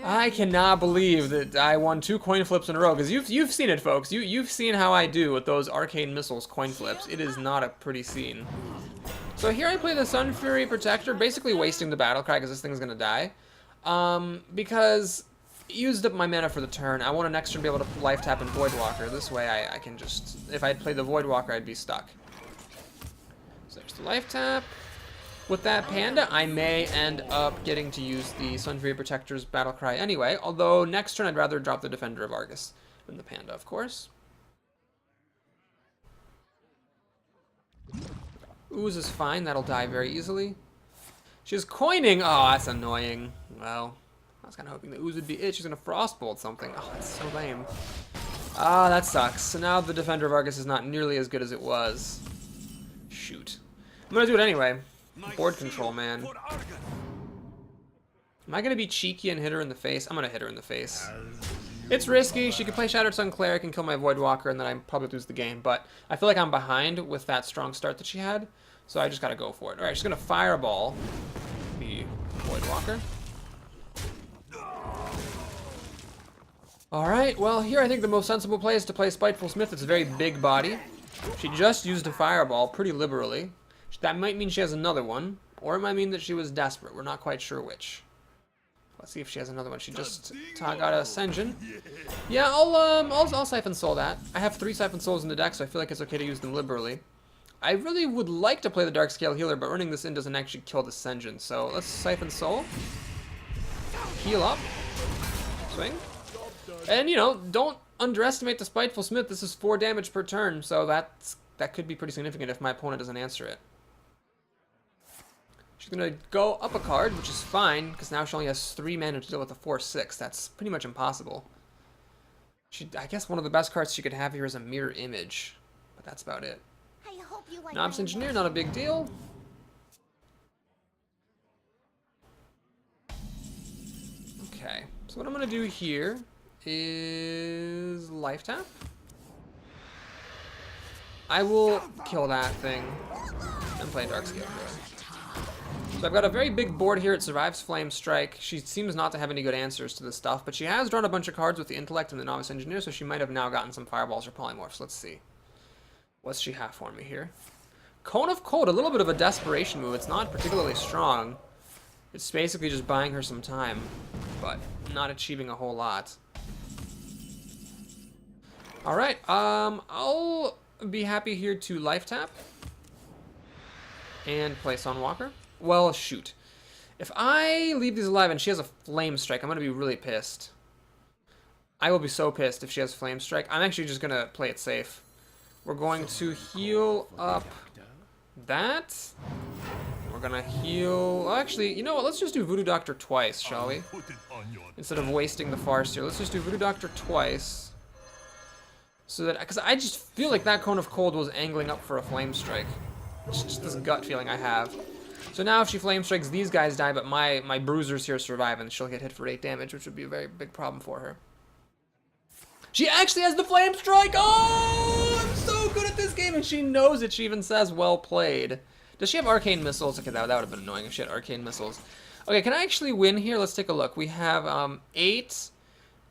I cannot believe that I won 2 coin flips in a row, because you've seen it, folks. You've seen how I do with those Arcane Missiles coin flips. It is not a pretty scene. So here I play the Sunfury Protector, basically wasting the battle cry because this thing's gonna die. Because it used up my mana for the turn. I want to next turn be able to life tap and Voidwalker. This way I can just, if I'd played the Voidwalker, I'd be stuck. So there's the life tap. With that Panda, I may end up getting to use the Sunfury Protector's Battle Cry anyway, although next turn I'd rather drop the Defender of Argus than the Panda, of course. Ooze is fine. That'll die very easily. She's coining. Oh, that's annoying. Well, I was kind of hoping the Ooze would be it. She's going to Frostbolt something. Oh, that's so lame. Ah, that sucks. So now the Defender of Argus is not nearly as good as it was. Shoot. I'm going to do it anyway. Board control, man. Am I going to be cheeky and hit her in the face? I'm going to hit her in the face. It's risky. She could play Shattered Sun Cleric and kill my Voidwalker, and then I'd probably lose the game. But I feel like I'm behind with that strong start that she had, so I just got to go for it. All right, she's going to Fireball the Voidwalker. All right, well, here I think the most sensible play is to play Spiteful Smith. It's a very big body. She just used a Fireball pretty liberally. That might mean she has another one, or it might mean that she was desperate. We're not quite sure which. Let's see if she has another one. She just got a Ascension. Yeah, I'll Siphon Soul that. I have 3 Siphon Souls in the deck, so I feel like it's okay to use them liberally. I really would like to play the Darkscale Healer, but running this in doesn't actually kill the Ascension. So let's Siphon Soul. Heal up. Swing. And, you know, don't underestimate the Spiteful Smith. This is 4 damage per turn, so that could be pretty significant if my opponent doesn't answer it. She's going to go up a card, which is fine, because now she only has 3 mana to deal with a 4/6. That's pretty much impossible. I guess one of the best cards she could have here is a Mirror Image, but that's about it. I hope you like Knobs Engineer, not a big deal. Okay, so what I'm going to do here is Life Tap. I will kill that thing and play Darkscale Healer. So I've got a very big board here. It survives Flame Strike. She seems not to have any good answers to this stuff, but she has drawn a bunch of cards with the Intellect and the Novice Engineer, so she might have now gotten some Fireballs or Polymorphs. Let's see. What's she have for me here? Cone of Cold, a little bit of a desperation move. It's not particularly strong. It's basically just buying her some time, but not achieving a whole lot. Alright, I'll be happy here to Life Tap and play Sunwalker. Well, shoot. If I leave these alive and she has a Flame Strike, I'm going to be really pissed. I will be so pissed if she has Flame Strike. I'm actually just going to play it safe. We're going to heal up that. We're going to heal... Actually, you know what? Let's just do Voodoo Doctor twice, shall we? Instead of wasting the Farce here. Let's just do Voodoo Doctor twice. So that... Because I just feel like that Cone of Cold was angling up for a Flame Strike. It's just this gut feeling I have. So now if she Flame Strikes, these guys die, but my Bruisers here survive, and she'll get hit for 8 damage, which would be a very big problem for her. She actually has the Flame Strike! Oh! I'm so good at this game, and she knows it. She even says, well played. Does she have Arcane Missiles? Okay, that would have been annoying if she had Arcane Missiles. Okay, can I actually win here? Let's take a look. We have 8,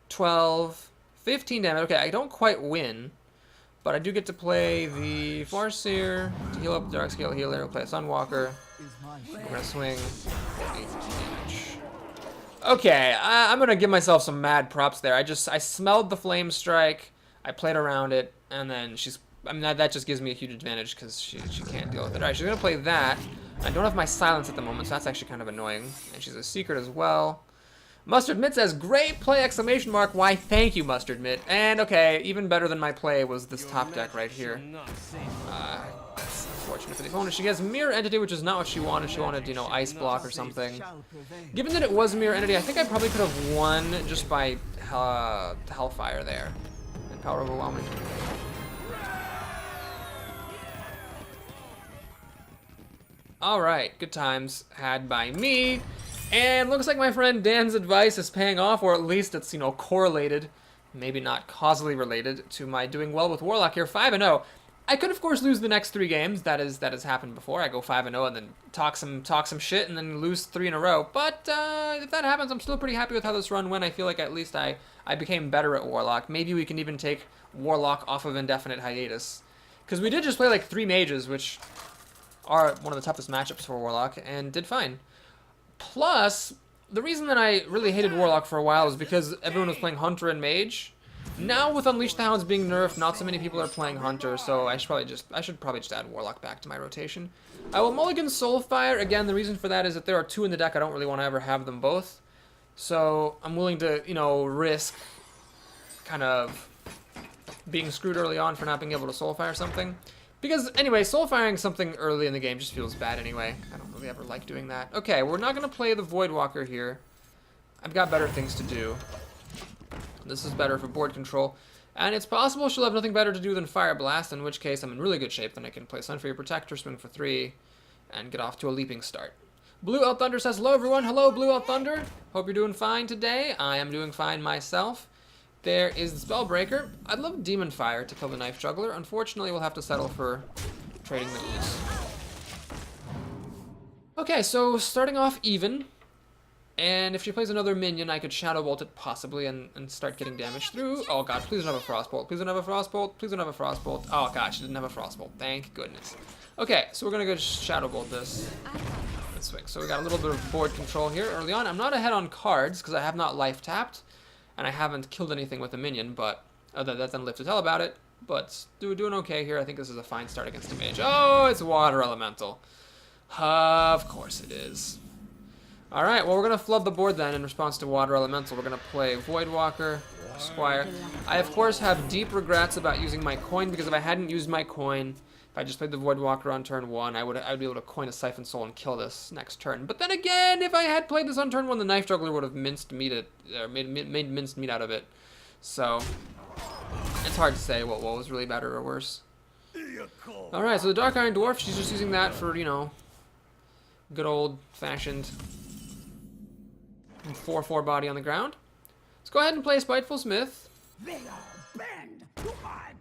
12, 15 damage. Okay, I don't quite win. But I do get to play the Farseer to heal up the Darkscale Healer. We'll play a Sunwalker. We're going to swing 8 damage. Okay, I'm going to give myself some mad props there. I smelled the Flame Strike. I played around it. And then that just gives me a huge advantage because she can't deal with it. Alright, she's going to play that. I don't have my Silence at the moment, so that's actually kind of annoying. And she's a Secret as well. Mustard Mitt says, great play, exclamation mark. Why, thank you, Mustard Mitt. And, okay, even better than my play was this top deck right here. That's unfortunate for the opponent. She has Mirror Entity, which is not what she wanted. She wanted, you know, Ice Block or something. Given that it was Mirror Entity, I think I probably could have won just by Hellfire there. And Power Overwhelming. Alright, good times had by me. And looks like my friend Dan's advice is paying off, or at least it's, you know, correlated, maybe not causally related, to my doing well with Warlock here. 5-0. I could, of course, lose the next 3 games. That has happened before. I go 5-0 and then talk some shit and then lose 3 in a row. But if that happens, I'm still pretty happy with how this run went. I feel like at least I became better at Warlock. Maybe we can even take Warlock off of indefinite hiatus. Because we did just play like 3 mages, which are one of the toughest matchups for Warlock, and did fine. Plus, the reason that I really hated Warlock for a while is because everyone was playing Hunter and Mage. Now with Unleash the Hounds being nerfed, not so many people are playing Hunter, so I should probably just add Warlock back to my rotation. I will mulligan Soulfire. Again, the reason for that is that there are 2 in the deck. I don't really want to ever have them both. So I'm willing to, you know, risk kind of being screwed early on for not being able to Soulfire something. Because, anyway, soul firing something early in the game just feels bad anyway. I don't really ever like doing that. Okay, we're not going to play the Voidwalker here. I've got better things to do. This is better for board control. And it's possible she'll have nothing better to do than Fire Blast, in which case I'm in really good shape. Then I can play Sun Fury Protector, swing for 3, and get off to a leaping start. Blue Elf Thunder says, hello everyone. Hello, Blue Elf Thunder. Hope you're doing fine today. I am doing fine myself. There is the Spellbreaker. I'd love Demon Fire to kill the Knife Juggler. Unfortunately, we'll have to settle for trading the Ooze. Okay, so starting off even. And if she plays another minion, I could Shadow Bolt it possibly and start getting damage through. Oh god, please don't have a Frostbolt. Please don't have a Frostbolt. Please don't have a Frostbolt. Oh god, she didn't have a Frostbolt. Thank goodness. Okay, so we're gonna go Shadow Bolt this. Swing. So we got a little bit of board control here early on. I'm not ahead on cards because I have not life tapped. And I haven't killed anything with a minion, but other than that, live to tell about it. But doing okay here. I think this is a fine start against a mage. Oh, it's Water Elemental. Of course it is. Alright, well, we're going to flood the board then in response to Water Elemental. We're going to play Voidwalker, Squire. I, of course, have deep regrets about using my coin, because if I hadn't used my coin, if I just played the Voidwalker on turn 1, I would be able to coin a Siphon Soul and kill this next turn. But then again, if I had played this on turn 1, the Knife Juggler would have made minced meat out of it. So, it's hard to say what was really better or worse. Alright, so the Dark Iron Dwarf, she's just using that for, you know, good old-fashioned 4/4 body on the ground. Let's go ahead and play Spiteful Smith.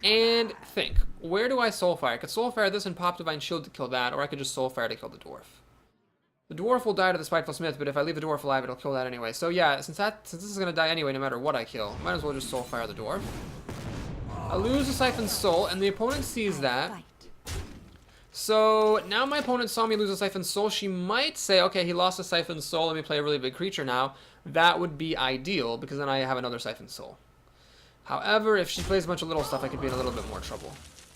And think, where do I Soulfire? I could Soulfire this and pop Divine Shield to kill that, or I could just Soulfire to kill the Dwarf. The Dwarf will die to the Spiteful Smith, but if I leave the Dwarf alive, it'll kill that anyway. So yeah, since this is going to die anyway, no matter what I kill, might as well just Soulfire the Dwarf. I lose a Siphon Soul, and the opponent sees that. So now my opponent saw me lose a Siphon Soul. She might say, okay, he lost a Siphon Soul, let me play a really big creature now. That would be ideal, because then I have another Siphon Soul. However, if she plays a bunch of little stuff, I could be in a little bit more trouble.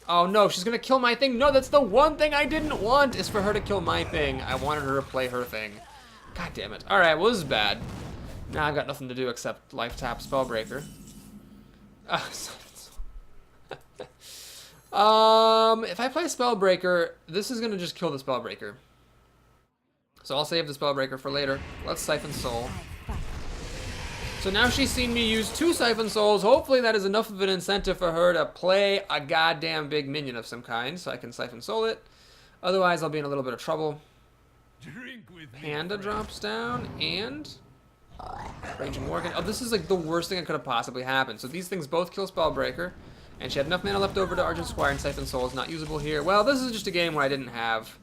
Oh no, she's gonna kill my thing. No, that's the one thing I didn't want, is for her to kill my thing. I wanted her to play her thing. God damn it. Alright, well, this is bad. Now I've got nothing to do except life tap Spellbreaker. If I play Spellbreaker, this is gonna just kill the Spellbreaker. So I'll save the Spellbreaker for later. Let's Siphon Soul. So now she's seen me use 2 Siphon Souls. Hopefully that is enough of an incentive for her to play a goddamn big minion of some kind, so I can Siphon Soul it. Otherwise, I'll be in a little bit of trouble. Panda drops down, and Raging Worgen. Oh, this is like the worst thing that could have possibly happened. So these things both kill Spellbreaker, and she had enough mana left over to Argent Squire, and Siphon Soul is not usable here. Well, this is just a game where I didn't have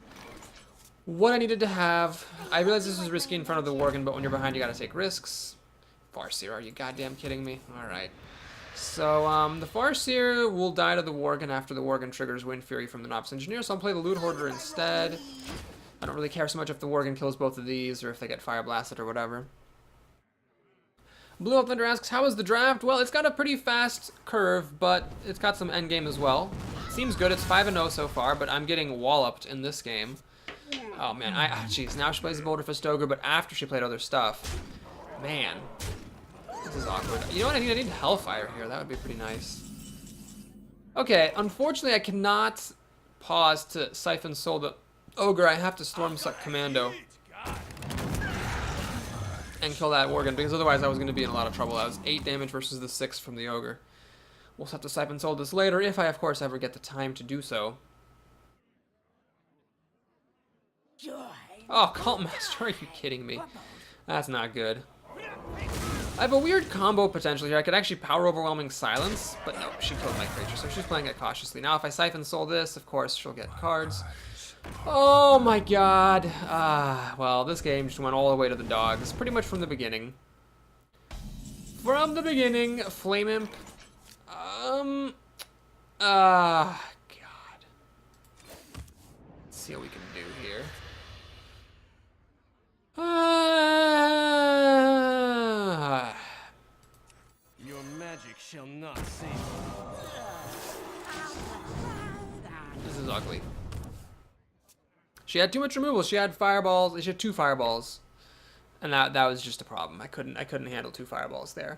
what I needed to have. I realize this is risky in front of the Worgen, but when you're behind, you gotta take risks. Farseer, are you goddamn kidding me? Alright. So, the Farseer will die to the Worgen after the Worgen triggers Wind Fury from the Novice Engineer, so I'll play the Loot Hoarder instead. I don't really care so much if the Worgen kills both of these, or if they get Fire Blasted or whatever. Blue Elf Thunder asks, how is the draft? Well, it's got a pretty fast curve, but it's got some endgame as well. Seems good, it's 5-0 so far, but I'm getting walloped in this game. Oh man, jeez, now she plays the Boulder Fist Ogre, but after she played other stuff. Man, this is awkward. You know what I need? I need Hellfire here. That would be pretty nice. Okay, unfortunately I cannot pause to Siphon Soul the Ogre. I have to Storm Suck Commando and kill that Worgen, because otherwise I was going to be in a lot of trouble. That was 8 damage versus the 6 from the Ogre. We'll have to Siphon Soul this later, if I of course ever get the time to do so. Oh, Cult Master, are you kidding me? That's not good. I have a weird combo potential here. I could actually Power Overwhelming Silence, but no, she killed my creature, so she's playing it cautiously. Now if I Siphon Soul this, of course she'll get cards. Oh my god. Well, this game just went all the way to the dogs, pretty much from the beginning. From the beginning, Flame Imp. God. Let's see what we can do here. Your magic shall not save This is ugly. She had too much removal. She had fireballs. She had 2 fireballs, and that was just a problem. I couldn't handle 2 fireballs there.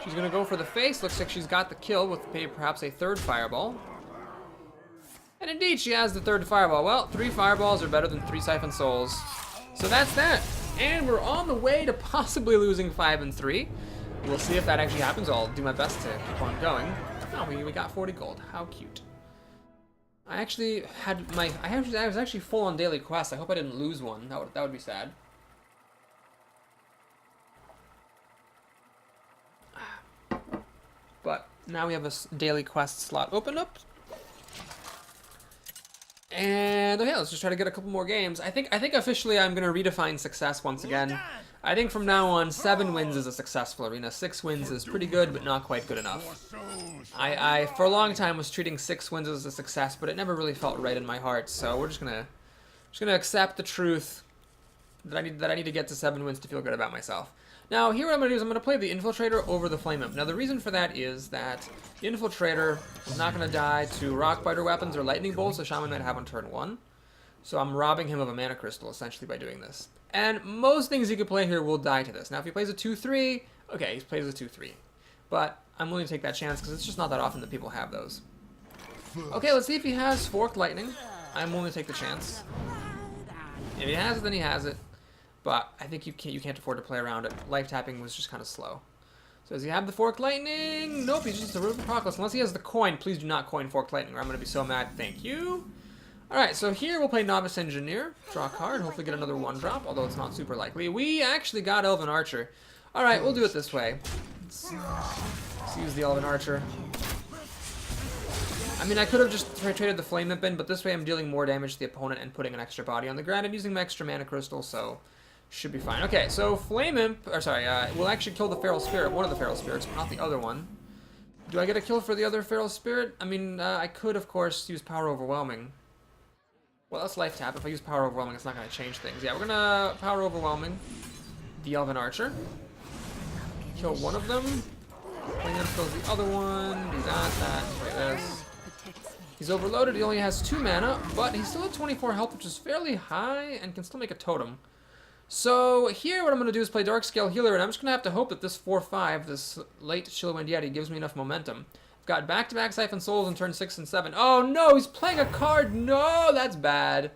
She's gonna go for the face. Looks like she's got the kill with perhaps a 3rd fireball. And indeed, she has the third fireball. Well, 3 fireballs are better than 3 Siphon Souls. So that's that. And we're on the way to possibly losing 5 and 3. We'll see if that actually happens. I'll do my best to keep on going. Oh, we got 40 gold. How cute. I actually had my... I was actually full on daily quests. I hope I didn't lose one. That would be sad. But now we have a daily quest slot open up. And okay, let's just try to get a couple more games. I think officially I'm gonna redefine success once again. I think from now on, 7 wins is a successful arena. 6 wins is pretty good, but not quite good enough. I for a long time was treating 6 wins as a success, but it never really felt right in my heart. So we're just gonna accept the truth that I need to get to 7 wins to feel good about myself. Now, here what I'm going to do is I'm going to play the Infiltrator over the Flame Imp. Now, the reason for that is that the Infiltrator is not going to die to Rockbiter weapons or Lightning Bolts, the Shaman might have on turn 1. So I'm robbing him of a Mana Crystal, essentially, by doing this. And most things he could play here will die to this. Now, if he plays a 2-3, okay, he plays a 2-3. But I'm willing to take that chance, because it's just not that often that people have those. Okay, let's see if he has Forked Lightning. I'm willing to take the chance. If he has it, then he has it. But I think you can't afford to play around it. Life tapping was just kind of slow. So does he have the Forked Lightning? Nope, he's just a River Proclus. Unless he has the coin, please do not coin Forked Lightning, or I'm going to be so mad. Thank you. Alright, so here we'll play Novice Engineer. Draw a card, hopefully get another 1-drop, although it's not super likely. We actually got Elven Archer. Alright, we'll do it this way. Let's use the Elven Archer. I mean, I could have just traded the Flame Imp in, but this way I'm dealing more damage to the opponent and putting an extra body on the ground and using my extra Mana Crystal, so... should be fine. Okay, so Flame Imp, or sorry, we'll actually kill the Feral Spirit, one of the Feral Spirits, but not the other one. Do I get a kill for the other Feral Spirit? I mean, I could, of course, use Power Overwhelming. Well, that's Life Tap. If I use Power Overwhelming, it's not going to change things. Yeah, we're going to Power Overwhelming the Elven Archer. Kill one of them. Flame Imp kills the other one. Do that, play this. He's overloaded. He only has 2 mana, but he's still at 24 health, which is fairly high, and can still make a totem. So here what I'm going to do is play Darkscale Healer, and I'm just going to have to hope that this 4-5, this late Chillwind Yeti, gives me enough momentum. I've got back-to-back Siphon Souls in turn 6 and 7. Oh no, he's playing a card! No, that's bad.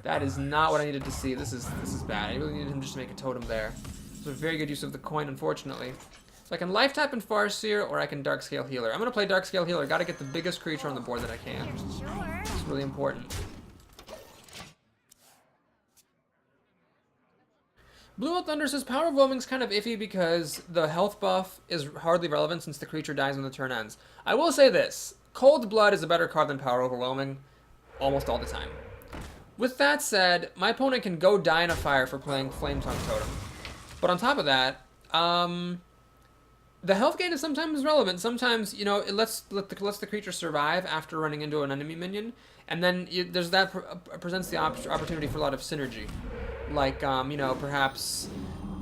That is not what I needed to see. This is bad. I really needed him just to make a totem there. It's a very good use of the coin, unfortunately. So I can Life Tap and Farseer, or I can Darkscale Healer. I'm going to play Darkscale Healer. Got to get the biggest creature on the board that I can. It's really important. Blue Old Thunder says Power Overwhelming's kind of iffy because the health buff is hardly relevant since the creature dies when the turn ends. I will say this, Cold Blood is a better card than Power Overwhelming almost all the time. With that said, my opponent can go die in a fire for playing Flame Tongue Totem. But on top of that, the health gain is sometimes relevant. Sometimes, you know, it lets the creature survive after running into an enemy minion, and then there's that presents the opportunity for a lot of synergy. Like, you know, perhaps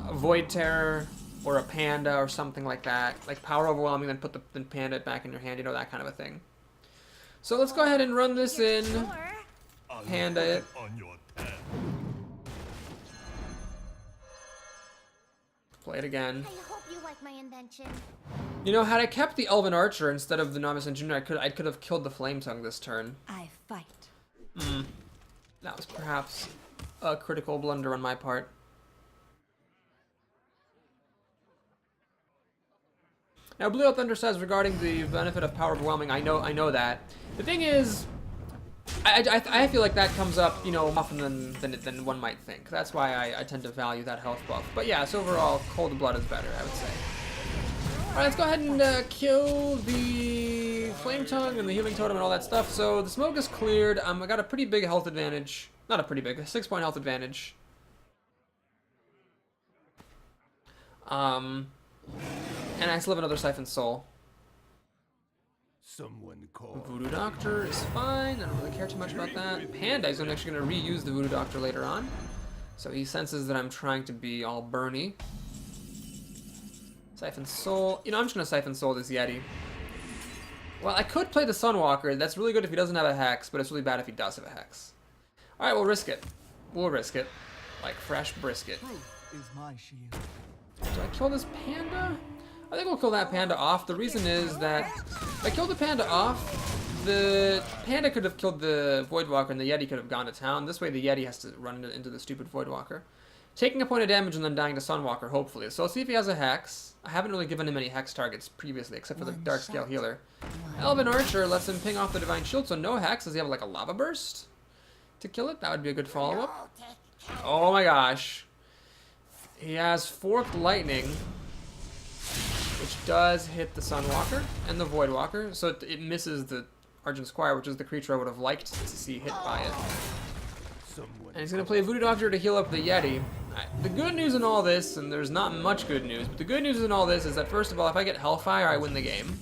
a Void Terror or a Panda or something like that. Like Power Overwhelming, then put the Panda back in your hand, you know, that kind of a thing. So let's go ahead and run this in. Panda it. Play it again. I hope you like my invention. You know, had I kept the Elven Archer instead of the Novice Engineer, I could have killed the Flame Tongue this turn. I fight. That was perhaps a critical blunder on my part. Now, Blue Old Thunder says regarding the benefit of Power Overwhelming, I know that. The thing is, I feel like that comes up, you know, more often than one might think. That's why I tend to value that health buff. But yeah, so overall, Cold Blood is better, I would say. Alright, let's go ahead and kill the Flame Tongue and the Healing Totem and all that stuff. So the smoke is cleared. I got a pretty big health advantage. Not a pretty big, a 6-point health advantage. And I still have another Siphon Soul. Someone call. Voodoo Doctor is fine. I don't really care too much about that. Panda is actually going to reuse the Voodoo Doctor later on. So he senses that I'm trying to be all burny. Siphon Soul. You know, I'm just going to Siphon Soul this Yeti. Well, I could play the Sunwalker. That's really good if he doesn't have a Hex, but it's really bad if he does have a Hex. Alright, we'll risk it. We'll risk it. Like fresh brisket. Is my shield. Do I kill this Panda? I think we'll kill that Panda off. The reason is that if I kill the Panda off, the Panda could have killed the Voidwalker and the Yeti could have gone to town. This way the Yeti has to run into the stupid Voidwalker. Taking a point of damage and then dying to Sunwalker, hopefully. So let's see if he has a Hex. I haven't really given him any Hex targets previously, except for the Dark Scale Healer. Elven Archer lets him ping off the Divine Shield, so no Hex. Does he have like a Lava Burst to kill it? That would be a good follow-up. Oh my gosh. He has Forked Lightning, which does hit the Sunwalker and the Voidwalker, so it misses the Argent Squire, which is the creature I would have liked to see hit by it. And he's going to play Voodoo Doctor to heal up the Yeti. The good news in all this, and there's not much good news, but the good news in all this is that first of all, if I get Hellfire, I win the game.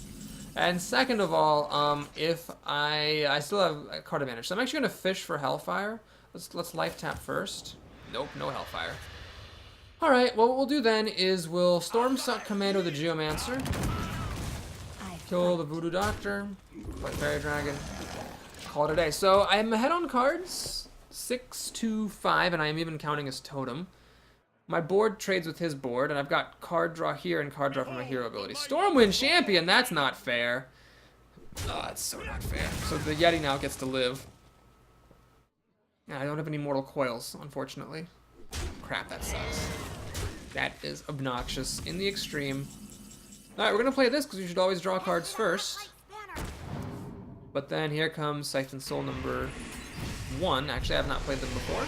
And second of all, if I still have a card advantage. So I'm actually going to fish for Hellfire. Let's life tap first. Nope, no Hellfire. Alright, well what we'll do then is we'll Storm Suck Commando the Geomancer. Kill the Voodoo Doctor. Play Fairy Dragon. Call it a day. So I'm ahead on cards. 6-5, and I am even counting his totem. My board trades with his board, and I've got card draw here and card draw from my hero ability. Stormwind Champion, that's not fair. Oh, that's so not fair. So the Yeti now gets to live. Yeah, I don't have any Mortal Coils, unfortunately. Crap, that sucks. That is obnoxious in the extreme. Alright, we're going to play this because you should always draw cards first. But then here comes Siphon Soul number 1. Actually, I have not played them before.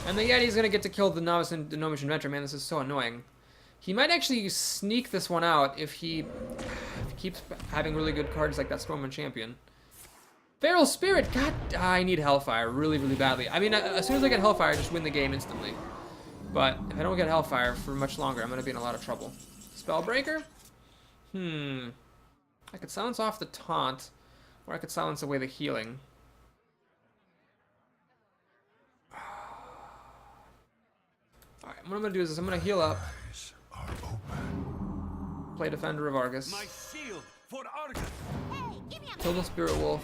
And the Yeti's going to get to kill the Novice and the Gnomish Inventor. Man, this is so annoying. He might actually sneak this one out if he keeps having really good cards like that Stormwind Champion. Feral Spirit! God, I need Hellfire really, really badly. I mean, as soon as I get Hellfire, I just win the game instantly. But if I don't get Hellfire for much longer, I'm going to be in a lot of trouble. Spellbreaker? I could silence off the taunt, or I could silence away the healing. Alright, what I'm going to do is I'm going to heal up. Play Defender of Argus. My shield for Argus. Kill the Spirit Wolf.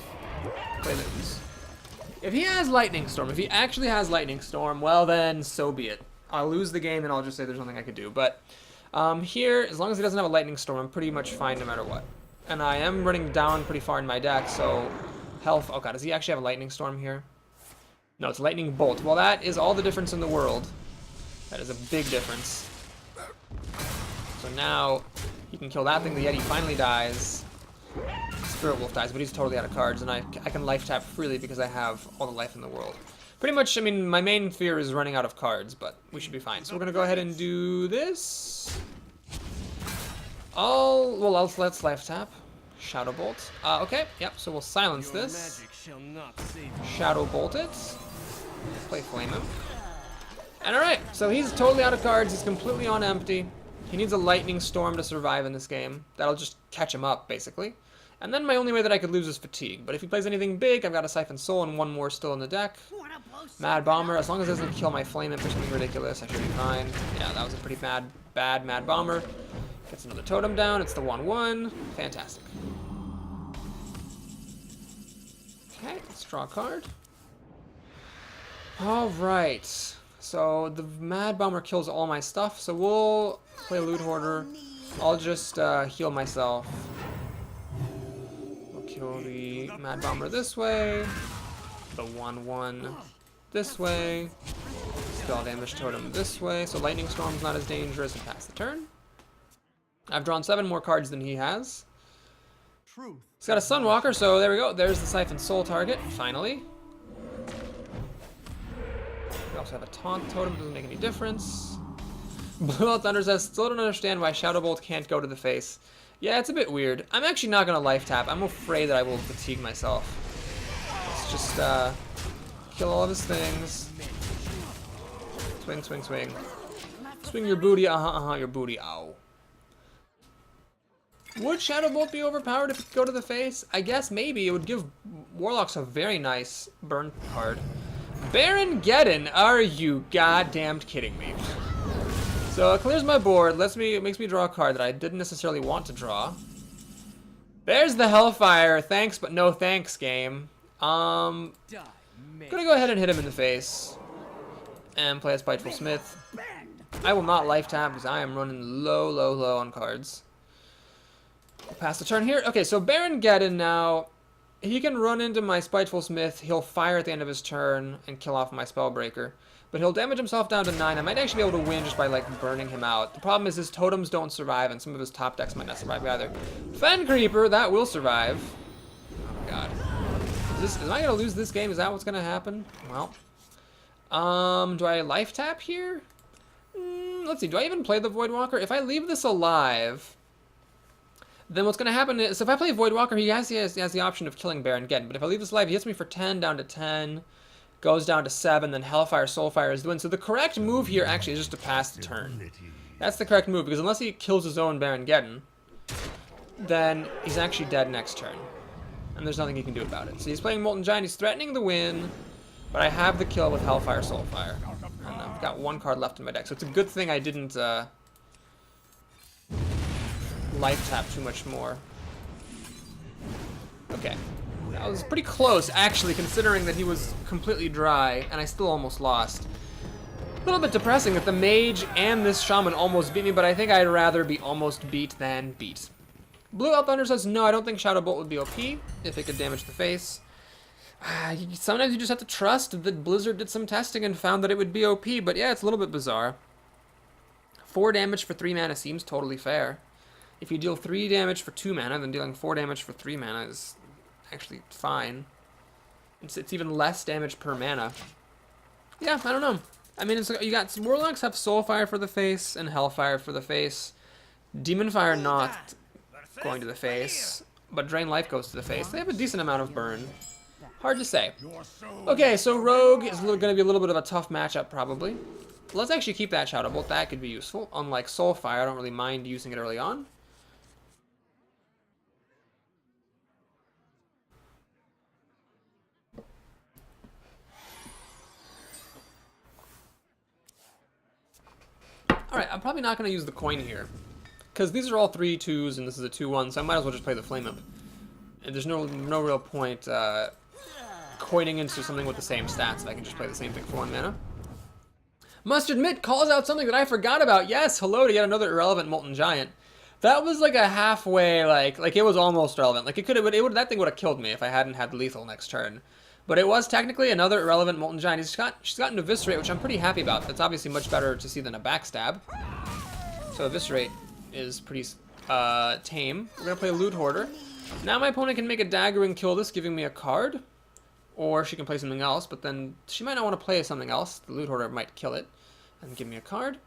Play the Ooze. If he has Lightning Storm, if he actually has Lightning Storm, well then, so be it. I'll lose the game and I'll just say there's nothing I could do. But here, as long as he doesn't have a Lightning Storm, I'm pretty much fine no matter what. And I am running down pretty far in my deck, so health. Oh god, does he actually have a Lightning Storm here? No, it's Lightning Bolt. Well, that is all the difference in the world. That is a big difference. So now he can kill that thing. The Yeti finally dies. Spirit Wolf dies, but he's totally out of cards, and I can life tap freely because I have all the life in the world. Pretty much, I mean, my main fear is running out of cards, but we should be fine. So we're gonna go ahead and do this. Let's life tap. Shadow Bolt. Okay, yep, so we'll silence this. Shadow Bolt it. Play Flame him. And alright, so he's totally out of cards, he's completely on empty. He needs a Lightning Storm to survive in this game. That'll just catch him up, basically. And then my only way that I could lose is Fatigue. But if he plays anything big, I've got a Siphon Soul and one more still in the deck. Mad Bomber, as long as it doesn't kill my Flame Imp or something ridiculous, I should be fine. Yeah, that was a pretty bad Mad Bomber. Gets another totem down, it's the 1-1. Fantastic. Okay, let's draw a card. Alright. So the Mad Bomber kills all my stuff, so we'll play Loot Hoarder. I'll just heal myself. We'll kill the Mad Bomber this way. The 1-1 this way. Spell Damage Totem this way. So Lightning Storm's not as dangerous and pass the turn. I've drawn 7 more cards than he has. He's got a Sunwalker, so there we go. There's the Siphon Soul target, finally. We also have a Taunt Totem, doesn't make any difference. Blue Thunder says, still don't understand why Shadow Bolt can't go to the face. Yeah, it's a bit weird. I'm actually not going to life tap. I'm afraid that I will fatigue myself. Let's just kill all of his things. Swing, swing, swing. Swing your booty, your booty, ow. Would Shadow Bolt be overpowered if it could go to the face? I guess maybe. It would give Warlocks a very nice burn card. Baron Geddon, are you goddamned kidding me? So it clears my board, makes me draw a card that I didn't necessarily want to draw. There's the Hellfire, thanks but no thanks game. Gonna go ahead and hit him in the face. And play a Spiteful Smith. I will not life tap because I am running low on cards. We'll pass the turn here. Okay, so Baron Geddon now he can run into my Spiteful Smith, he'll fire at the end of his turn and kill off my Spellbreaker. But he'll damage himself down to 9. I might actually be able to win just by, like, burning him out. The problem is his totems don't survive, and some of his top decks might not survive either. Fen Creeper, that will survive. Oh my god. Am I gonna lose this game? Is that what's gonna happen? Well. Do I life tap here? Let's see, do I even play the Voidwalker? If I leave this alive, then what's going to happen is, if I play Voidwalker, he has the option of killing Baron Geddon. But if I leave this alive, he hits me for 10, down to 10, goes down to 7, then Hellfire, Soulfire is the win. So the correct move here actually is just to pass the turn. That's the correct move, because unless he kills his own Baron Geddon, then he's actually dead next turn. And there's nothing he can do about it. So he's playing Molten Giant, he's threatening the win, but I have the kill with Hellfire, Soulfire. And I've got 1 card left in my deck, so it's a good thing I didn't life tap too much more. Okay. That was pretty close, actually, considering that he was completely dry, and I still almost lost. A little bit depressing that the Mage and this Shaman almost beat me, but I think I'd rather be almost beat than beat. Blue Elf Thunder says, no, I don't think Shadow Bolt would be OP if it could damage the face. Sometimes you just have to trust that Blizzard did some testing and found that it would be OP, but yeah, it's a little bit bizarre. 4 damage for 3 mana seems totally fair. If you deal 3 damage for 2 mana, then dealing 4 damage for 3 mana is actually fine. It's even less damage per mana. Yeah, I don't know. I mean, you got Warlocks have Soulfire for the face and Hellfire for the face. Demon Fire not going to the face, but Drain Life goes to the face. They have a decent amount of burn. Hard to say. Okay, so Rogue is going to be a little bit of a tough matchup, probably. Let's actually keep that Shadow Bolt. That could be useful. Unlike Soulfire, I don't really mind using it early on. Alright, I'm probably not going to use the coin here. Because these are all 3 2s and this is a 2-1, so I might as well just play the Flame Imp. And there's no real point coining into something with the same stats if I can just play the same thing for 1 mana. Mustard Mitt calls out something that I forgot about. Yes, hello to yet another irrelevant Molten Giant. That was like a halfway, like it was almost relevant. Like that thing would have killed me if I hadn't had lethal next turn. But it was technically another irrelevant Molten Giant. She's got an Eviscerate, which I'm pretty happy about. That's obviously much better to see than a Backstab. So Eviscerate is pretty tame. We're gonna play Loot Hoarder. Now my opponent can make a dagger and kill this, giving me a card. Or she can play something else, but then she might not want to play something else. The Loot Hoarder might kill it and give me a card.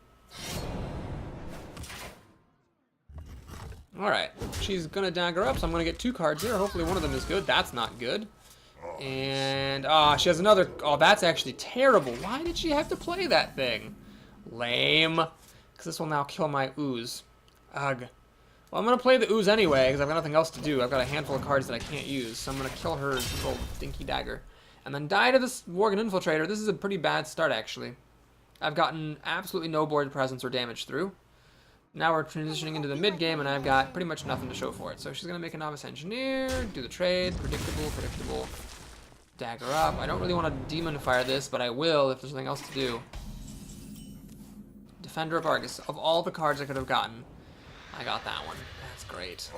Alright, she's gonna dagger up, so I'm gonna get 2 cards here. Hopefully one of them is good. That's not good. And, she has another. Oh, that's actually terrible. Why did she have to play that thing? Lame. Because this will now kill my Ooze. Ugh. Well, I'm going to play the Ooze anyway, because I've got nothing else to do. I've got a handful of cards that I can't use, so I'm going to kill her little dinky dagger. And then die to this Worgen Infiltrator. This is a pretty bad start, actually. I've gotten absolutely no board presence or damage through. Now we're transitioning into the mid-game, and I've got pretty much nothing to show for it. So she's going to make a Novice Engineer, do the trade, predictable. Dagger up. I don't really want to Demon Fire this, but I will if there's nothing else to do. Defender of Argus. Of all the cards I could have gotten, I got that one. That's great.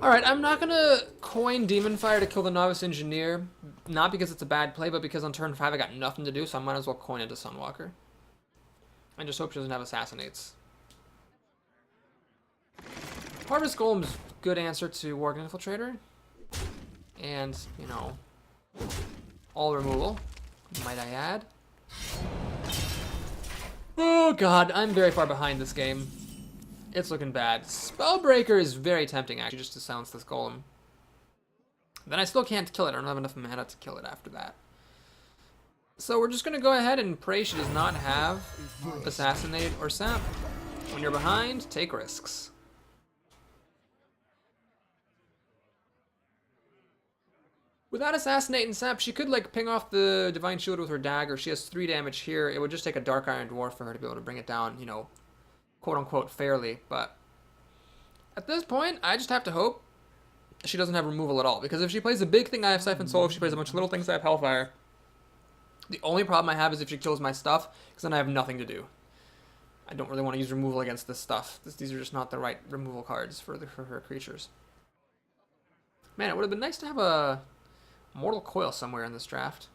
Alright, I'm not going to coin Demon Fire to kill the Novice Engineer. Not because it's a bad play, but because on turn 5 I got nothing to do, so I might as well coin into Sunwalker. And just hope she doesn't have Assassinates. Harvest Golem's good answer to Worgen Infiltrator. And, you know, all removal, might I add. Oh god, I'm very far behind this game. It's looking bad. Spellbreaker is very tempting, actually, just to silence this golem. Then I still can't kill it. I don't have enough mana to kill it after that. So we're just going to go ahead and pray she does not have Assassinate or Sap. When you're behind, take risks. Without Assassinate and Sap, she could, like, ping off the Divine Shield with her dagger. She has 3 damage here. It would just take a Dark Iron Dwarf for her to be able to bring it down, you know, quote-unquote, fairly. But at this point, I just have to hope she doesn't have removal at all. Because if she plays a big thing, I have Siphon Soul. If she plays a bunch of little things, I have Hellfire. The only problem I have is if she kills my stuff, because then I have nothing to do. I don't really want to use removal against this stuff. These are just not the right removal cards for her creatures. Man, it would have been nice to have a Mortal Coil somewhere in this draft.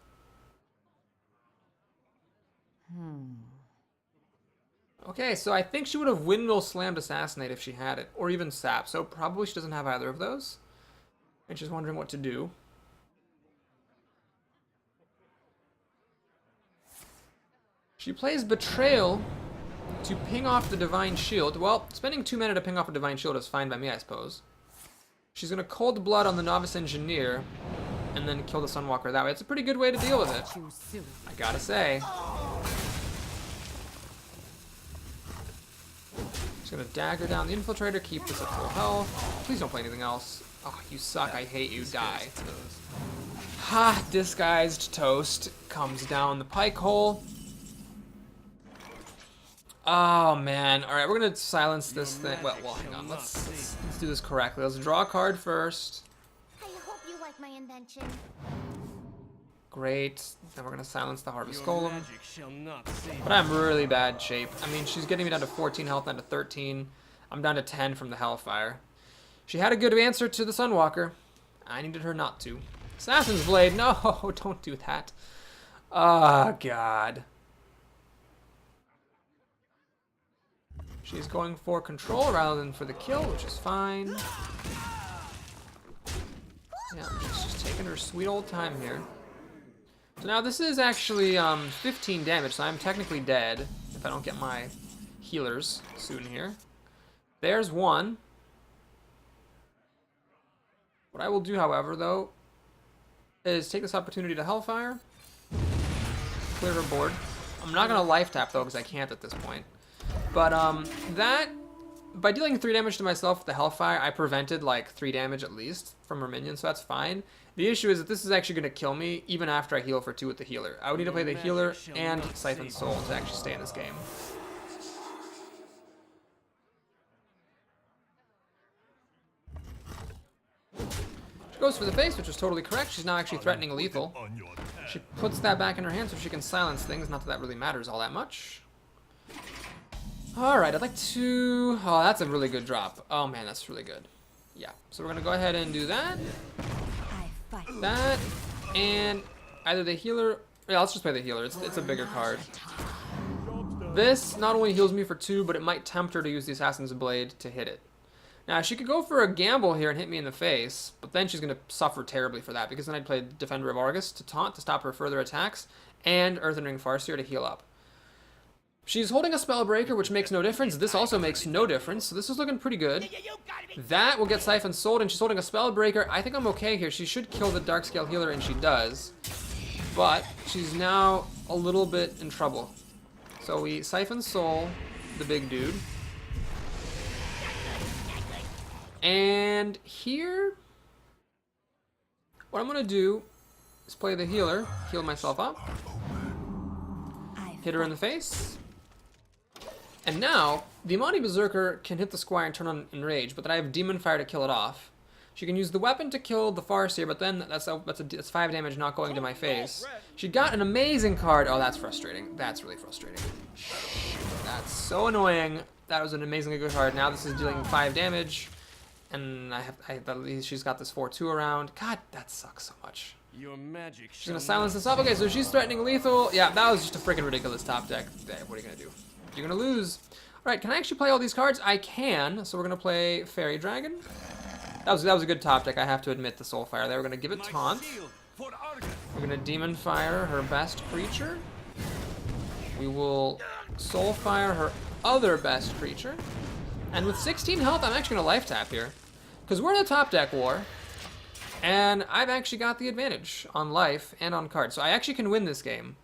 Okay, so I think she would have Windmill Slammed Assassinate if she had it, or even Sap, so probably she doesn't have either of those. And she's wondering what to do. She plays Betrayal to ping off the Divine Shield. Well, spending 2 mana to ping off a Divine Shield is fine by me, I suppose. She's going to Cold Blood on the Novice Engineer, and then kill the Sunwalker that way. It's a pretty good way to deal with it, I gotta say. Just gonna dagger down the Infiltrator, keep this at full health. Please don't play anything else. Oh, you suck, I hate you, die. Ha! Disguised Toast comes down the pike hole. Oh man, alright, we're gonna silence this thing. Well, hang on, let's do this correctly. Let's draw a card first. I hope you like my invention. Great. Then we're gonna silence the Harvest Your Golem. magic shall not save But I'm really bad shape. I mean, she's getting me down to 14 health, down to 13. I'm down to 10 from the Hellfire. She had a good answer to the Sunwalker. I needed her not to. Assassin's Blade, no, don't do that. Oh, God. She's going for control rather than for the kill, which is fine. Yeah, she's just taking her sweet old time here. So now this is actually 15 damage, so I'm technically dead if I don't get my healers soon here. There's one. What I will do, however, though, is take this opportunity to Hellfire. Clear her board. I'm not going to life tap, though, because I can't at this point. But by dealing 3 damage to myself with the Hellfire, I prevented like 3 damage at least from her minions, so that's fine. The issue is that this is actually going to kill me even after I heal for 2 with the healer. I would need to play the healer and Siphon Soul to actually stay in this game. She goes for the face, which is totally correct. She's now actually threatening lethal. She puts that back in her hand so she can silence things. Not that that really matters all that much. Alright, I'd like to... Oh, that's a really good drop. Oh man, that's really good. Yeah, so we're going to go ahead and do that. That, and either the healer... Yeah, let's just play the healer. It's a bigger card. This not only heals me for 2, but it might tempt her to use the Assassin's Blade to hit it. Now, she could go for a gamble here and hit me in the face, but then she's going to suffer terribly for that, because then I'd play Defender of Argus to taunt to stop her further attacks, and Earthen Ring Farseer to heal up. She's holding a Spellbreaker, which makes no difference. This also makes no difference, so this is looking pretty good. That will get Siphon Souled, and she's holding a Spellbreaker. I think I'm okay here. She should kill the Darkscale Healer, and she does. But she's now a little bit in trouble. So we Siphon Soul the big dude. And here, what I'm going to do is play the healer, heal myself up, hit her in the face. And now, the Amani Berserker can hit the Squire and turn on Enrage, but then I have Demon Fire to kill it off. She can use the weapon to kill the Farseer, but then that's 5 damage not going to my face. She got an amazing card. Oh, that's frustrating. That's really frustrating. That's so annoying. That was an amazingly good card. Now this is dealing 5 damage, and at least she's got this 4-2 around. God, that sucks so much. Your magic. She's gonna silence this up. Okay, so she's threatening lethal. Yeah, that was just a freaking ridiculous top deck. What are you gonna do? You're gonna lose. All right, can I actually play all these cards? I can. So we're gonna play Fairy Dragon. That was a good top deck. I have to admit the Soulfire there. We're gonna give it taunt. We're gonna Demon Fire her best creature. We will Soulfire her other best creature. And with 16 health, I'm actually gonna life tap here, because we're in a top deck war. And I've actually got the advantage on life and on cards. So I actually can win this game.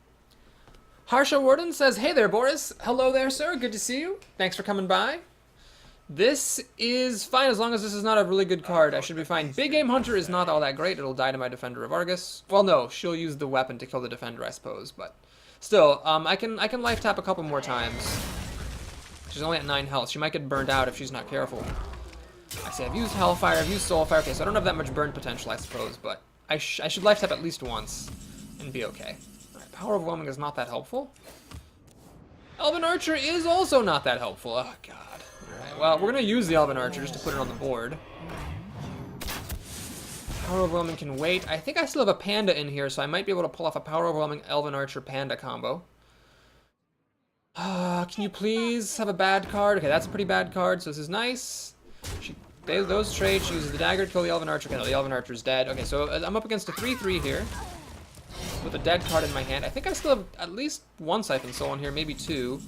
Harsha Warden says, hey there, Boris. Hello there, sir. Good to see you. Thanks for coming by. This is fine as long as this is not a really good card. I should be fine. Big Game Hunter is not all that great. It'll die to my Defender of Argus. Well, no. She'll use the weapon to kill the Defender, I suppose. But still, I can life tap a couple more times. She's only at 9 health. She might get burned out if she's not careful. I say I've used Hellfire, I've used Soulfire. Okay, so I don't have that much burn potential, I suppose, but I should life tap at least once and be okay. Alright, Power Overwhelming is not that helpful. Elven Archer is also not that helpful. Oh, God. Alright, well, we're going to use the Elven Archer just to put it on the board. Power Overwhelming can wait. I think I still have a Panda in here, so I might be able to pull off a Power Overwhelming Elven Archer Panda combo. Can you please have a bad card? Okay, that's a pretty bad card, so this is nice. Those traits, she uses the dagger to kill the Elven Archer. Okay, no, the Elven Archer's dead. Okay, so I'm up against a 3-3 here with a dead card in my hand. I think I still have at least one Siphon Soul in here, maybe two.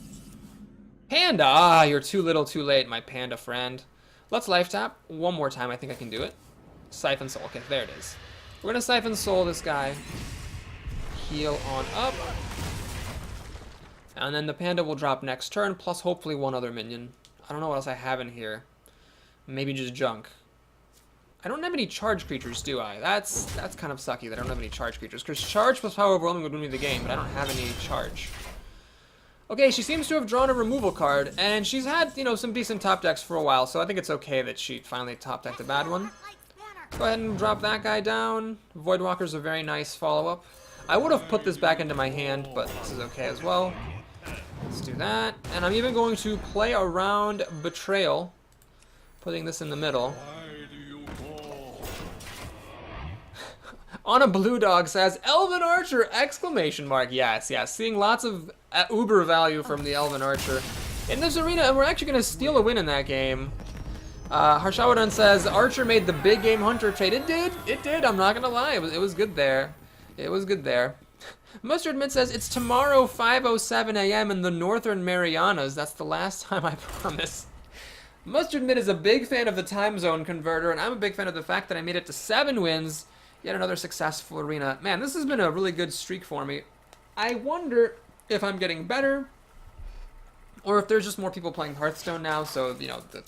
Panda! Ah, you're too little too late, my panda friend. Let's life tap one more time. I think I can do it. Siphon Soul. Okay, there it is. We're going to Siphon Soul this guy. Heal on up. And then the panda will drop next turn, plus hopefully one other minion. I don't know what else I have in here. Maybe just junk. I don't have any charge creatures, do I? That's kind of sucky that I don't have any charge creatures. Because charge plus power overwhelming would win me the game, but I don't have any charge. Okay, she seems to have drawn a removal card, and she's had, you know, some decent top decks for a while, so I think it's okay that she finally top decked a bad one. Go ahead and drop that guy down. Voidwalker's a very nice follow-up. I would have put this back into my hand, but this is okay as well. Let's do that. And I'm even going to play around Betrayal, putting this in the middle. On a Blue Dog says, Elven Archer! Exclamation mark. Yes, yes. Seeing lots of uber value from the Elven Archer in this arena, and we're actually going to steal a win in that game. Harshawadan says, Archer made the big game Hunter trade. It did. It did. I'm not going to lie. It was good there. It was good there. Mustard Mint says, it's tomorrow 5:07 a.m. in the Northern Marianas. That's the last time, I promise. Mustard Mint is a big fan of the time zone converter, and I'm a big fan of the fact that I made it to 7 wins. Yet another successful arena. Man, this has been a really good streak for me. I wonder if I'm getting better, or if there's just more people playing Hearthstone now, so, you know, the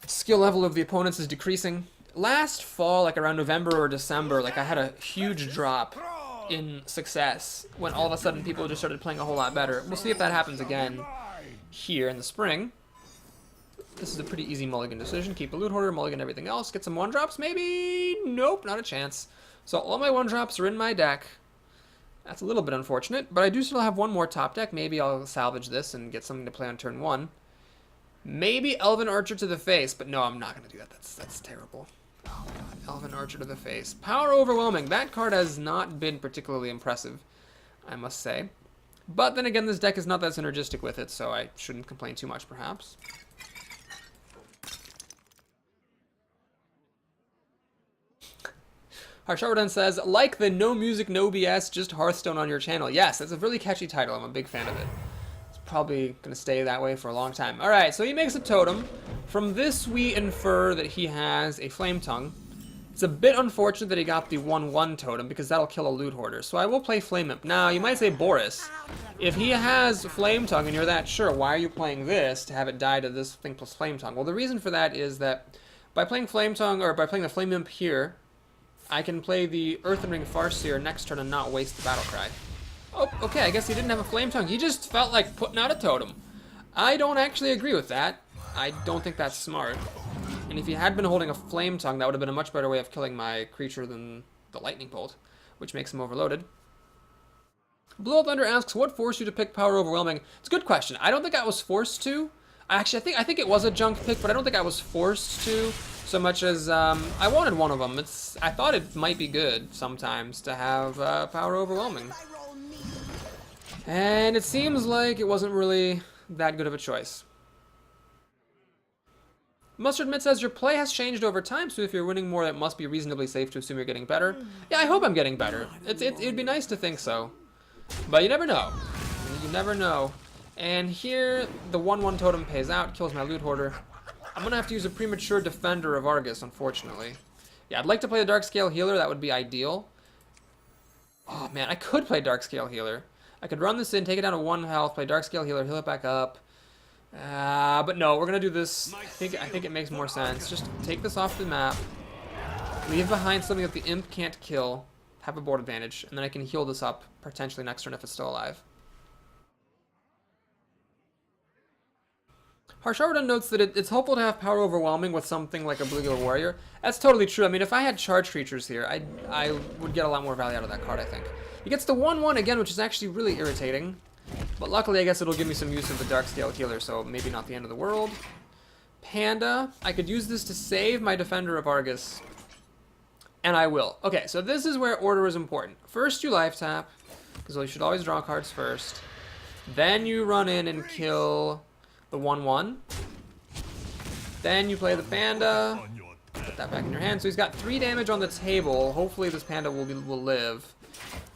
skill level of the opponents is decreasing. Last fall, like around November or December, like I had a huge drop in success when all of a sudden people just started playing a whole lot better. We'll see if that happens again here in the spring. This is a pretty easy mulligan decision. Keep a loot hoarder, mulligan everything else. Get some 1-drops, maybe? Nope, not a chance. So all my 1-drops are in my deck. That's a little bit unfortunate, but I do still have one more top deck. Maybe I'll salvage this and get something to play on turn 1. Maybe Elven Archer to the face, but no, I'm not going to do that. That's terrible. Oh god, Elven Archer to the face. Power Overwhelming. That card has not been particularly impressive, I must say. But then again, this deck is not that synergistic with it, so I shouldn't complain too much, perhaps. Harshawardan says, like the no music, no BS, just Hearthstone on your channel. Yes, that's a really catchy title. I'm a big fan of it. It's probably going to stay that way for a long time. Alright, so he makes a totem. From this, we infer that he has a Flame Tongue. It's a bit unfortunate that he got the 1/1 totem, because that'll kill a loot hoarder. So I will play Flame Imp. Now, you might say, Boris, if he has Flame Tongue and you're that sure, why are you playing this to have it die to this thing plus Flame Tongue? Well, the reason for that is that by playing Flame Tongue, or by playing the Flame Imp here, I can play the Earthen Ring Farseer next turn and not waste the Battle Cry. Oh, okay, I guess he didn't have a Flame Tongue. He just felt like putting out a totem. I don't actually agree with that. I don't think that's smart. And if he had been holding a Flame Tongue, that would have been a much better way of killing my creature than the Lightning Bolt, which makes him overloaded. Blue Thunder asks, what forced you to pick Power Overwhelming? It's a good question. I don't think I was forced to. Actually, I think it was a junk pick, but I don't think I was forced to. So much as I wanted one of them. I thought it might be good sometimes to have Power Overwhelming. And it seems like it wasn't really that good of a choice. Mustard Mint says, your play has changed over time, so if you're winning more, it must be reasonably safe to assume you're getting better. Yeah, I hope I'm getting better. It'd be nice to think so. But you never know. You never know. And here, the 1/1 totem pays out, kills my loot hoarder. I'm gonna have to use a premature Defender of Argus, unfortunately. Yeah, I'd like to play the Darkscale Healer. That would be ideal. Oh man, I could play Darkscale Healer. I could run this in, take it down to 1 health, play Darkscale Healer, heal it back up. But no, we're gonna do this. I think it makes more sense. Just take this off the map, leave behind something that the Imp can't kill, have a board advantage, and then I can heal this up potentially next turn if it's still alive. Harshawardan notes that it's helpful to have Power Overwhelming with something like a Bluegill Warrior. That's totally true. I mean, if I had charge creatures here, I would get a lot more value out of that card, I think. He gets the 1/1 again, which is actually really irritating. But luckily, I guess it'll give me some use of the Darkscale Healer, so maybe not the end of the world. Panda. I could use this to save my Defender of Argus. And I will. Okay, so this is where order is important. First you life tap, because you should always draw cards first. Then you run in and kill the 1/1. Then you play the panda. Put that back in your hand. So he's got 3 damage on the table. Hopefully this panda will live.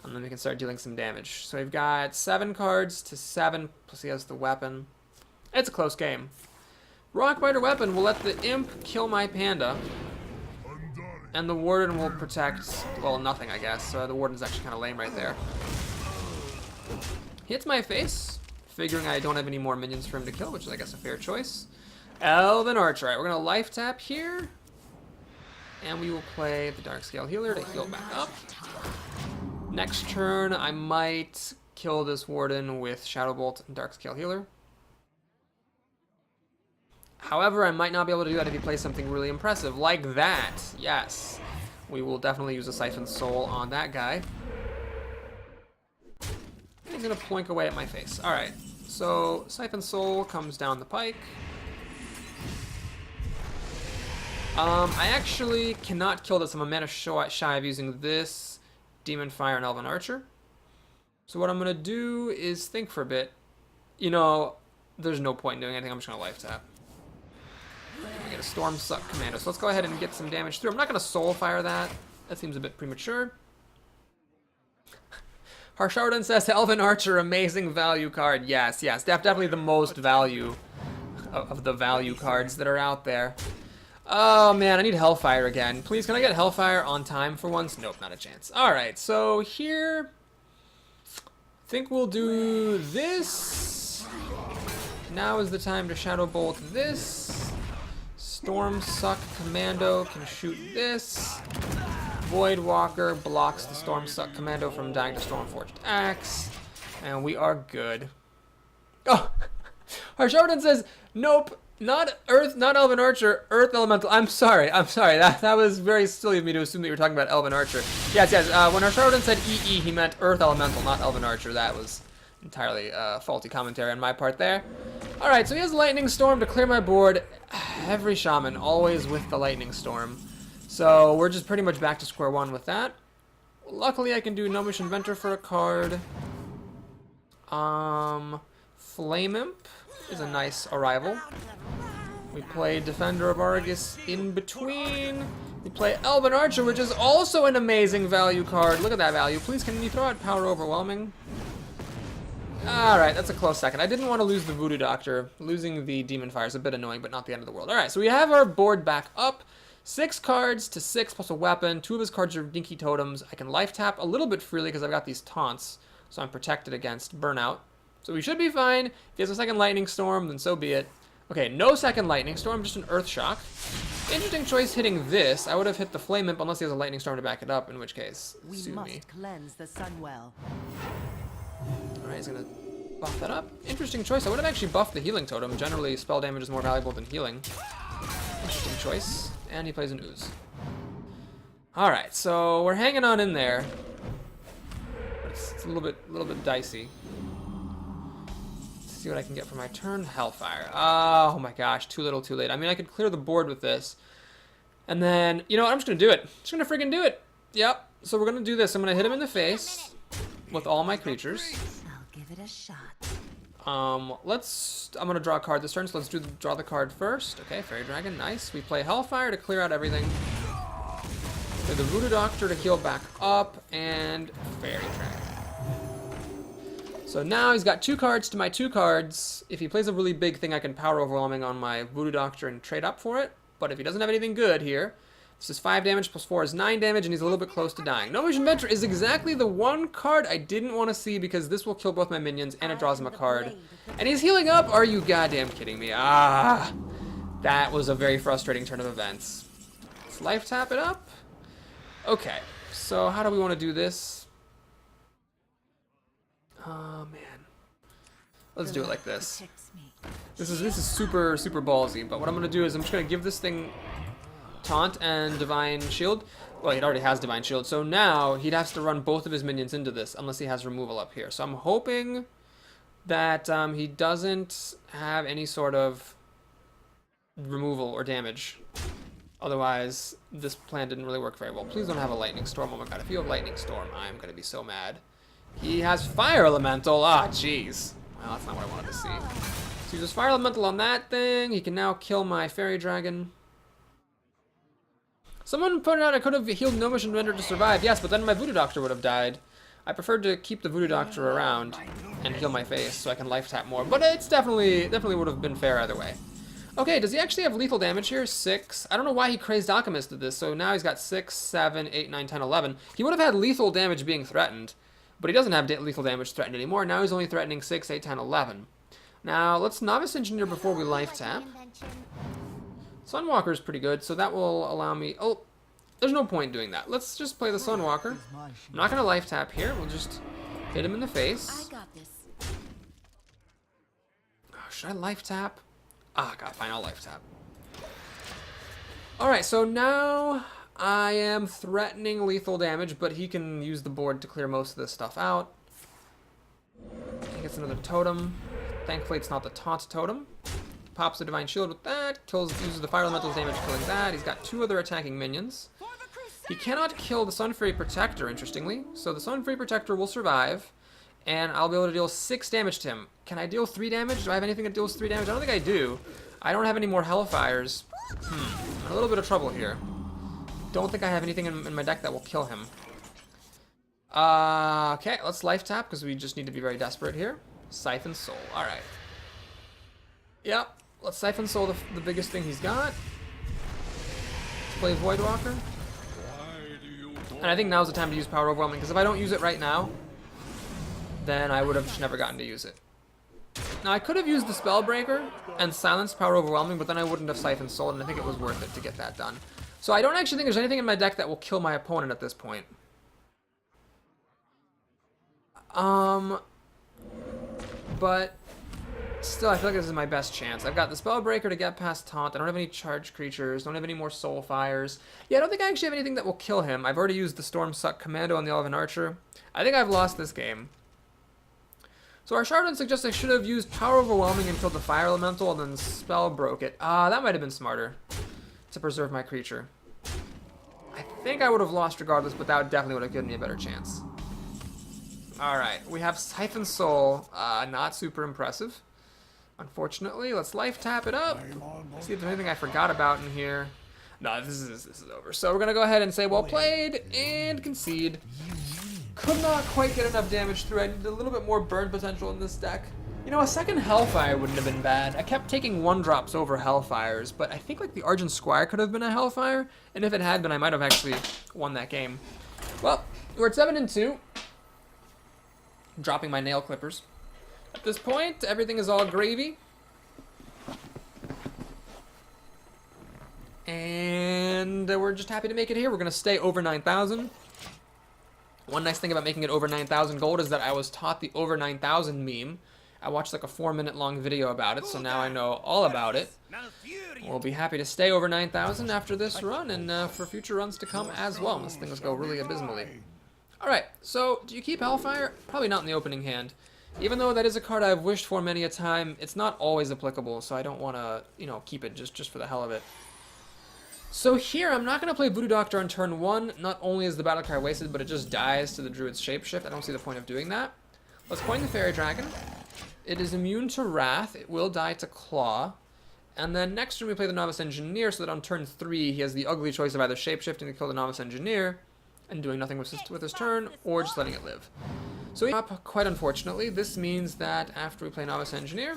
And then we can start dealing some damage. So we've got 7 cards to 7, plus he has the weapon. It's a close game. Rockbiter weapon will let the imp kill my panda. And the warden will protect, well, nothing, I guess. So the warden's actually kind of lame right there. Hits my face, figuring I don't have any more minions for him to kill, which is, I guess, a fair choice. Elven Archer. All right, we're going to life tap here. And we will play the Darkscale Healer to heal back up. Next turn, I might kill this warden with Shadow Bolt and Darkscale Healer. However, I might not be able to do that if he plays something really impressive, like that. Yes. We will definitely use a Siphon Soul on that guy. He's going to plink away at my face. Alright, so Siphon Soul comes down the pike. I actually cannot kill this. I'm a mana shy of using this Demon Fire and Elven Archer. So what I'm going to do is think for a bit. You know, there's no point in doing anything. I'm just going to life tap. I get a Storm Suck Commando. So let's go ahead and get some damage through. I'm not going to Soul Fire that. That seems a bit premature. Harshardan says, Elven Archer, amazing value card. Yes, yes. Definitely the most value of the value cards that are out there. Oh, man, I need Hellfire again. Please, can I get Hellfire on time for once? Nope, not a chance. Alright, so here... I think we'll do this. Now is the time to Shadow Bolt this. Storm Suck Commando can shoot this. Void Walker blocks the Storm Suck Commando from dying to Stormforged Axe. And we are good. Oh! Harshardan says, nope, not Earth, not Elven Archer, Earth Elemental. I'm sorry. That was very silly of me to assume that you were talking about Elven Archer. Yes. When Harshardan said EE, he meant Earth Elemental, not Elven Archer. That was entirely faulty commentary on my part there. Alright, so he has Lightning Storm to clear my board. Every Shaman, always with the Lightning Storm. So we're just pretty much back to square one with that. Luckily, I can do Gnomish Inventor for a card. Flame Imp is a nice arrival. We play Defender of Argus in between. We play Elven Archer, which is also an amazing value card. Look at that value. Please, can you throw out Power Overwhelming? Alright, that's a close second. I didn't want to lose the Voodoo Doctor. Losing the Demon Fire is a bit annoying, but not the end of the world. Alright, so we have our board back up. 6 cards to 6 plus a weapon. 2 of his cards are Dinky Totems. I can life tap a little bit freely because I've got these taunts, so I'm protected against burnout. So we should be fine. If he has a second Lightning Storm, then so be it. Okay, no second Lightning Storm, just an Earth Shock. Interesting choice hitting this. I would have hit the Flame Imp unless he has a Lightning Storm to back it up, in which case, sue me. We must cleanse the Sunwell. Alright, he's gonna buff that up. Interesting choice. I would have actually buffed the Healing Totem. Generally, spell damage is more valuable than healing. Interesting choice. And he plays an Ooze. Alright, so we're hanging on in there. But it's a little bit dicey. Let's see what I can get for my turn. Hellfire. Oh my gosh, too little, too late. I mean, I could clear the board with this. And then, you know what, I'm just gonna do it. Just gonna freaking do it. Yep. So we're gonna do this. I'm gonna hit him in the face with all my creatures. I'll give it a shot. I'm gonna draw a card this turn, so let's draw the card first. Okay, Fairy Dragon, nice. We play Hellfire to clear out everything. Play the Voodoo Doctor to heal back up, and Fairy Dragon. So now he's got 2 cards to my 2 cards. If he plays a really big thing, I can Power Overwhelming on my Voodoo Doctor and trade up for it. But if he doesn't have anything good here, this is 5 damage plus 4 is 9 damage, and he's a little bit close to dying. Gnomish Inventor is exactly the one card I didn't want to see because this will kill both my minions and it draws him a card. And he's healing up? Are you goddamn kidding me? Ah, that was a very frustrating turn of events. Let's life tap it up. Okay, so how do we want to do this? Oh man, let's do it like this. This is super ballsy. But what I'm gonna do is I'm just gonna give this thing Taunt and Divine Shield. Well, he already has Divine Shield, so now he'd have to run both of his minions into this unless he has removal up here. So I'm hoping that he doesn't have any sort of removal or damage. Otherwise, this plan didn't really work very well. Please don't have a lightning storm. Oh my god, if you have lightning storm, I'm going to be so mad. He has fire elemental. Ah, jeez. Well, that's not what I wanted to see. So he uses fire elemental on that thing. He can now kill my fairy dragon. Someone pointed out I could have healed Gnomish and rendered to survive. Yes, but then my voodoo doctor would have died. I preferred to keep the voodoo doctor around and heal my face so I can life tap more. But it's definitely would have been fair either way. Okay, does he actually have lethal damage here? 6. I don't know why he crazed alchemist did this. So now he's got 6, 7, 8, 9, 10, 11. He would have had lethal damage being threatened, but he doesn't have lethal damage threatened anymore. Now he's only threatening 6, 8, 10, 11. Now let's novice engineer before we life tap. Sunwalker is pretty good, so that will allow me... Oh, there's no point doing that. Let's just play the Sunwalker. I'm not going to life tap here. We'll just hit him in the face. I got this. Oh, should I life tap? Ah, god, fine, I'll life tap. Alright, so now I am threatening lethal damage, but he can use the board to clear most of this stuff out. He gets another totem. Thankfully, it's not the taunt totem. Pops the Divine Shield with that. Uses the Fire Elemental's damage killing that. He's got 2 other attacking minions. He cannot kill the Sun Fury Protector, interestingly. So the Sun Fury Protector will survive, and I'll be able to deal 6 damage to him. Can I deal 3 damage? Do I have anything that deals 3 damage? I don't think I do. I don't have any more Hellfires. I'm in a little bit of trouble here. Don't think I have anything in my deck that will kill him. Okay, let's life tap, because we just need to be very desperate here. Siphon Soul. Alright. Yep. Let's Siphon Soul the biggest thing he's got. Let's play Voidwalker. And I think now's the time to use Power Overwhelming, because if I don't use it right now, then I would have just never gotten to use it. Now, I could have used the Spellbreaker and silenced Power Overwhelming, but then I wouldn't have Siphon Soul, and I think it was worth it to get that done. So I don't actually think there's anything in my deck that will kill my opponent at this point. But still, I feel like this is my best chance. I've got the Spellbreaker to get past Taunt. I don't have any charged creatures. Don't have any more Soul Fires. Yeah, I don't think I actually have anything that will kill him. I've already used the Stormsuck Commando on the Elven Archer. I think I've lost this game. So our Shardman suggests I should have used Power Overwhelming and killed the Fire Elemental and then Spell Broke it. That might have been smarter to preserve my creature. I think I would have lost regardless, but that definitely would have given me a better chance. Alright, we have Siphon Soul. Not super impressive, unfortunately. Let's life tap it up. See if there's anything I forgot about in here. No, this is over. So we're going to go ahead and say well played and concede. Could not quite get enough damage through. I needed a little bit more burn potential in this deck. You know, a second Hellfire wouldn't have been bad. I kept taking 1-drops over Hellfires, but I think like the Argent Squire could have been a Hellfire, and if it had been, I might have actually won that game. Well, we're at 7-2. Dropping my nail clippers. At this point, everything is all gravy. And we're just happy to make it here. We're going to stay over 9,000. One nice thing about making it over 9,000 gold is that I was taught the over 9,000 meme. I watched like a 4-minute long video about it, so now I know all about it. We'll be happy to stay over 9,000 after this run and for future runs to come as well, unless things go really abysmally. Alright, so do you keep Hellfire? Probably not in the opening hand. Even though that is a card I've wished for many a time, it's not always applicable, so I don't want to, you know, keep it just for the hell of it. So here, I'm not going to play Voodoo Doctor on turn 1. Not only is the battle cry wasted, but it just dies to the Druid's Shapeshift. I don't see the point of doing that. Let's point the Fairy Dragon. It is immune to Wrath. It will die to Claw. And then next turn we play the Novice Engineer, so that on turn 3 he has the ugly choice of either Shapeshifting to kill the Novice Engineer and doing nothing with his turn, or just letting it live. So up, quite unfortunately. This means that after we play Novice Engineer,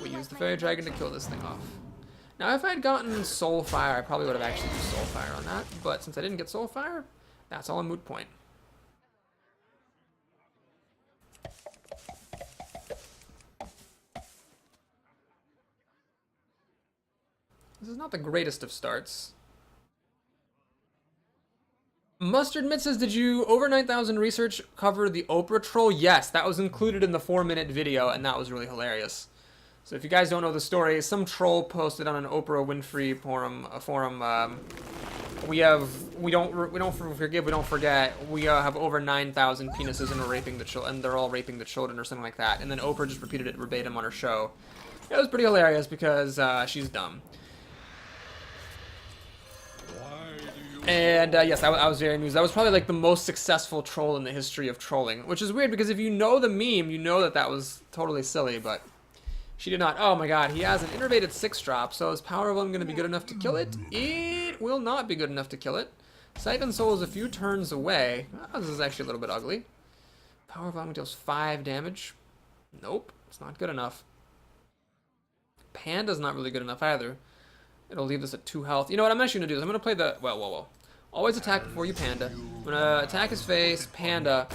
we use the Fairy Dragon to kill this thing off. Now, if I had gotten Soulfire, I probably would have actually used Soulfire on that, but since I didn't get Soulfire, that's all a moot point. This is not the greatest of starts. Mustard Mitt says, did you over 9,000 research cover the Oprah troll? Yes, that was included in the 4-minute video, and that was really hilarious. So if you guys don't know the story, some troll posted on an Oprah Winfrey forum. We don't forget. We have over 9,000 penises and we're raping the children, and they're all raping the children or something like that. And then Oprah just repeated it verbatim on her show. It was pretty hilarious because she's dumb. And yes, I was very amused. That was probably like the most successful troll in the history of trolling, which is weird because if you know the meme, you know that that was totally silly, but she did not. Oh my god, he has an innervated 6-drop, so is Power of One going to be good enough to kill it? It will not be good enough to kill it. Siphon Soul is a few turns away. Oh, this is actually a little bit ugly. Power of One deals 5 damage. Nope, it's not good enough. Panda's not really good enough either. It'll leave this at 2 health. You know what I'm actually going to do is I'm going to play the... Whoa. Always attack before you Panda. I'm going to attack his face, Panda.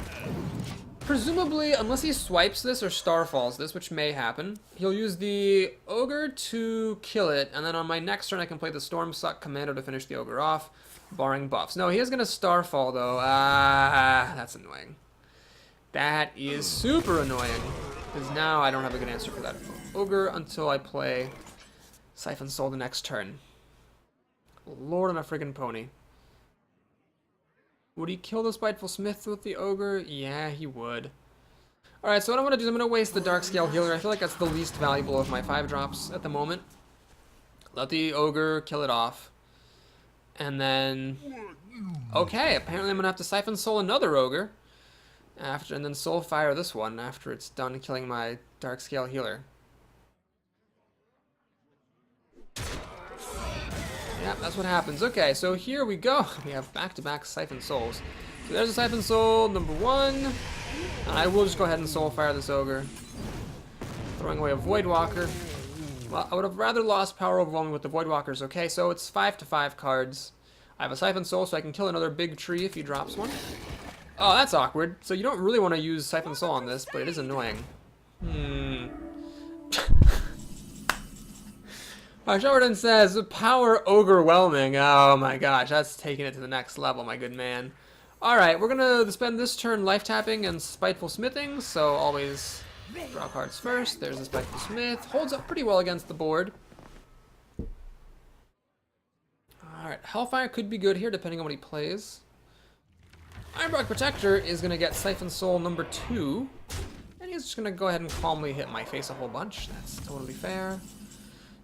Presumably, unless he swipes this or Starfalls this, which may happen, he'll use the Ogre to kill it, and then on my next turn I can play the Stormsuck Commando to finish the Ogre off, barring buffs. No, he is going to Starfall, though. That's annoying. That is super annoying, because now I don't have a good answer for that Ogre until I play Siphon Soul the next turn. Lord on a friggin' pony. Would he kill the Spiteful Smith with the Ogre? Yeah, he would. Alright, so what I'm going to do is I'm going to waste the Darkscale Healer. I feel like that's the least valuable of my 5-drops at the moment. Let the Ogre kill it off. And then... Okay, apparently I'm going to have to Siphon Soul another Ogre. And then Soulfire this one after it's done killing my Darkscale Healer. Yeah, that's what happens. Okay, so here we go. We have back-to-back Siphon Souls. So there's a Siphon Soul, number 1. And I will just go ahead and Soulfire this Ogre. Throwing away a Voidwalker. Well, I would have rather lost Power Overwhelming with the Voidwalkers. Okay, so it's 5-5 cards. I have a Siphon Soul, so I can kill another big tree if he drops one. Oh, that's awkward. So you don't really want to use Siphon Soul on this, but it is annoying. Shorten says, Power Overwhelming. Oh my gosh, that's taking it to the next level, my good man. Alright, we're going to spend this turn life tapping and Spiteful Smithing, so always draw cards first. There's the Spiteful Smith. Holds up pretty well against the board. Alright, Hellfire could be good here depending on what he plays. Ironbark Protector is going to get Siphon Soul number 2. And he's just going to go ahead and calmly hit my face a whole bunch. That's totally fair.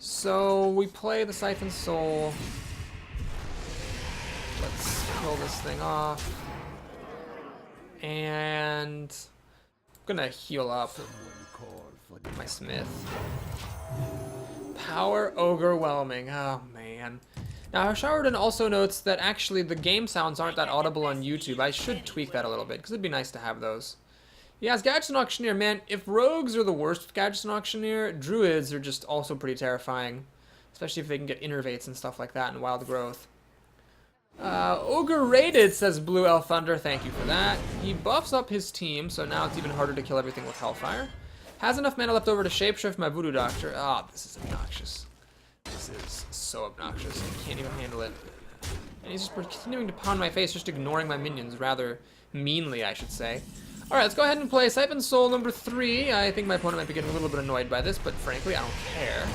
So we play the Siphon Soul. Let's kill this thing off. And I'm gonna heal up my Smith. Power Overwhelming. Oh man. Now Showerdon also notes that actually the game sounds aren't that audible on YouTube. I should tweak that a little bit because it'd be nice to have those. Yeah, as Gadgets and Auctioneer, man, if Rogues are the worst with Gadgets and Auctioneer, Druids are just also pretty terrifying. Especially if they can get Innervates and stuff like that in Wild Growth. Ogre Rated, says Blue Elf Thunder, thank you for that. He buffs up his team, so now it's even harder to kill everything with Hellfire. Has enough mana left over to Shapeshift my Voodoo Doctor. Ah, this is obnoxious. This is so obnoxious, I can't even handle it. And he's just continuing to pound my face, just ignoring my minions, rather meanly, I should say. Alright, let's go ahead and play Siphon Soul number 3. I think my opponent might be getting a little bit annoyed by this, but frankly, I don't care.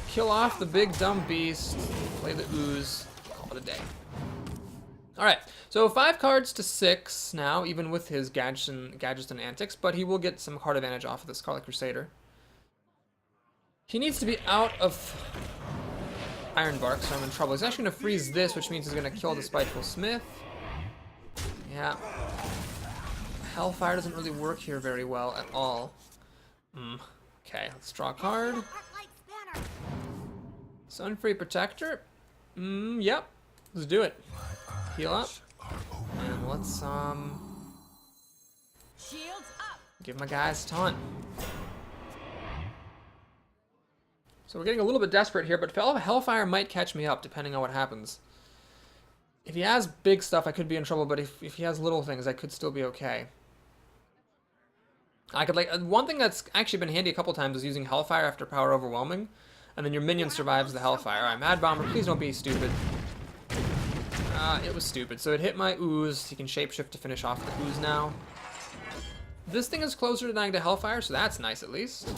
Kill off the big dumb beast, play the Ooze, call it a day. Alright, so 5 cards to 6 now, even with his gadgets and antics, but he will get some card advantage off of the Scarlet Crusader. He needs to be out of Ironbark, so I'm in trouble. He's actually going to freeze this, which means he's going to kill the Spiteful Smith. Yeah. Hellfire doesn't really work here very well at all. Okay, let's draw a card. Sunfree Protector. Yep. Let's do it. Heal up. And let's Shields up. give my guys a taunt. So we're getting a little bit desperate here, but Hellfire might catch me up depending on what happens. If he has big stuff, I could be in trouble, but if he has little things, I could still be okay. I could one thing that's actually been handy a couple times is using Hellfire after Power Overwhelming, and then your minion survives the Hellfire. Alright, Mad Bomber, please don't be stupid. It was stupid. So it hit my Ooze. He can shapeshift to finish off the Ooze now. This thing is closer to dying to Hellfire, so that's nice at least.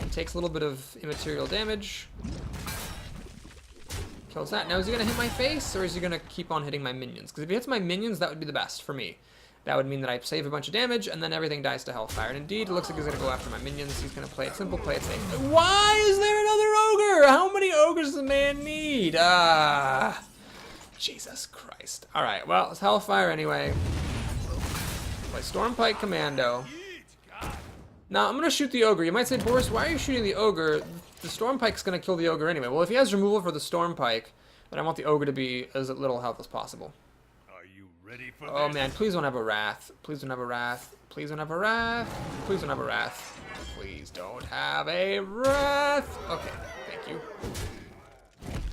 He takes a little bit of immaterial damage. Kills that. Now is he going to hit my face, or is he going to keep on hitting my minions? Because if he hits my minions, that would be the best for me. That would mean that I save a bunch of damage, and then everything dies to Hellfire. And indeed, it looks like he's going to go after my minions. He's going to play it simple, play it safe. Why is there another Ogre? How many Ogres does the man need? Jesus Christ. Alright, well, it's Hellfire anyway. Play Stormpike Commando. Now, I'm going to shoot the Ogre. You might say, Boris, why are you shooting the Ogre? The Stormpike's going to kill the Ogre anyway. Well, if he has removal for the Stormpike, then I want the Ogre to be as little health as possible. Are you ready for Oh this? man, please don't have a Wrath. Please don't have a Wrath. Please don't have a Wrath. Please don't have a Wrath. Please don't have a Wrath. Okay, thank you.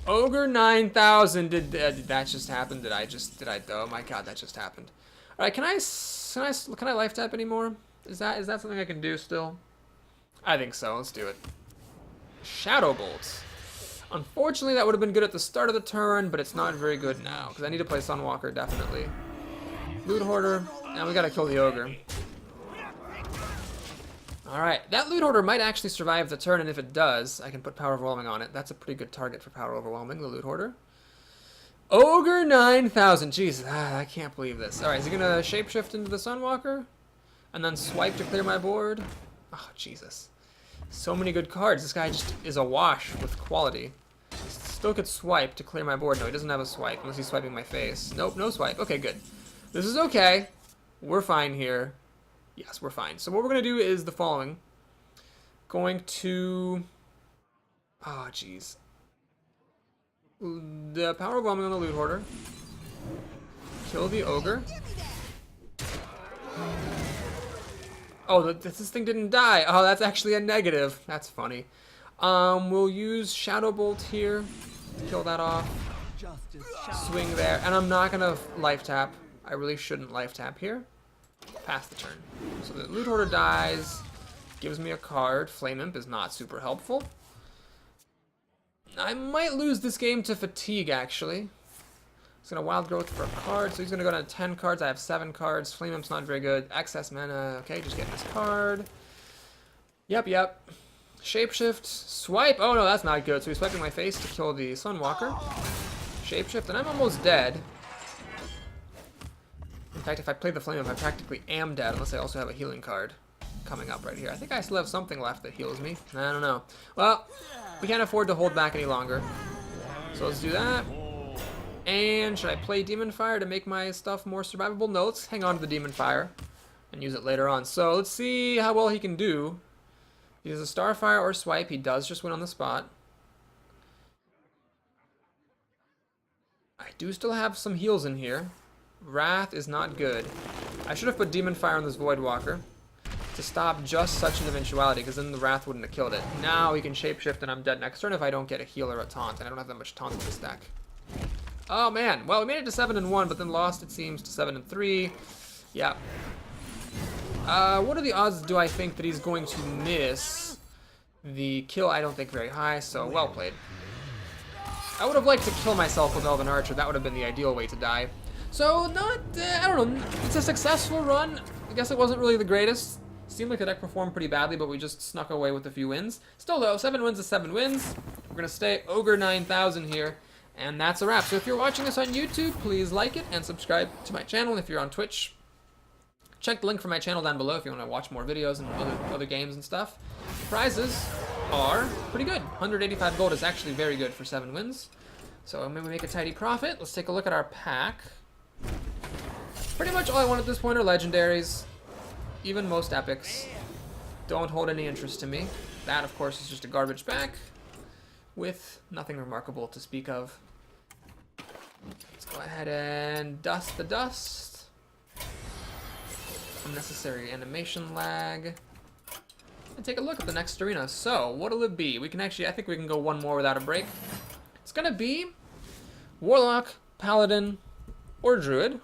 Ogre 9000. Did that just happen? Did I? Oh my god, that just happened. All right, can I life tap anymore? Is that something I can do still? I think so. Let's do it. Shadow Bolts. Unfortunately, that would have been good at the start of the turn, but it's not very good now, because I need to play Sunwalker, definitely. Loot Hoarder, and we gotta kill the Ogre. Alright, that Loot Hoarder might actually survive the turn, and if it does, I can put Power Overwhelming on it. That's a pretty good target for Power Overwhelming, the Loot Hoarder. Ogre 9000, Jesus, I can't believe this. Alright, is he gonna shapeshift into the Sunwalker? And then swipe to clear my board? Oh, Jesus. So many good cards. This guy just is awash with quality. Still could swipe to clear my board. No, he doesn't have a swipe unless he's swiping my face. Nope, no swipe. Okay, good. This is okay. We're fine here. Yes, we're fine. So what we're going to do is the following. Going to... Oh, jeez. The Power Overwhelming on the Loot Hoarder. Kill the Ogre. Oh, this thing didn't die. Oh, that's actually a negative. That's funny. We'll use Shadow Bolt here to kill that off. Swing there. And I'm not going to life tap. I really shouldn't life tap here. Pass the turn. So the Loot Hoarder dies. Gives me a card. Flame Imp is not super helpful. I might lose this game to Fatigue, actually. He's going to Wild Growth for a card, so he's going to go down to 10 cards. I have 7 cards. Flame Imp's not very good. Excess mana. Okay, just getting this card. Yep. Shapeshift. Swipe. Oh, no, that's not good. So he's swiping my face to kill the Sunwalker. Shapeshift, and I'm almost dead. In fact, if I play the Flame Imp, I practically am dead, unless I also have a healing card coming up right here. I think I still have something left that heals me. I don't know. Well, we can't afford to hold back any longer. So let's do that. And should I play Demon Fire to make my stuff more survivable? No, let's hang on to the Demon Fire and use it later on. So let's see how well he can do. If he does a Starfire or Swipe, he does just win on the spot. I do still have some heals in here. Wrath is not good. I should have put Demon Fire on this Voidwalker to stop just such an eventuality, because then the Wrath wouldn't have killed it. Now he can shapeshift and I'm dead next turn if I don't get a heal or a taunt, and I don't have that much taunt in this deck. Oh man, well we made it to 7-1, but then lost it seems to 7-3. Yeah. What are the odds do I think that he's going to miss the kill? I don't think very high, so well played. I would have liked to kill myself with Elven Archer. That would have been the ideal way to die. So not, I don't know, it's a successful run. I guess it wasn't really the greatest. Seemed like the deck performed pretty badly, but we just snuck away with a few wins. Still though, 7 wins is 7 wins. We're gonna stay Ogre 9000 here. And that's a wrap. So if you're watching this on YouTube, please like it and subscribe to my channel. And if you're on Twitch, check the link for my channel down below if you want to watch more videos and other games and stuff. Prizes are pretty good. 185 gold is actually very good for 7 wins. So maybe we make a tidy profit. Let's take a look at our pack. Pretty much all I want at this point are legendaries. Even most epics don't hold any interest to me. That, of course, is just a garbage pack with nothing remarkable to speak of. Let's go ahead and dust the dust. Unnecessary animation lag. And take a look at the next arena. So, what'll it be? We can actually, I think we can go one more without a break. It's gonna be Warlock, Paladin, or Druid.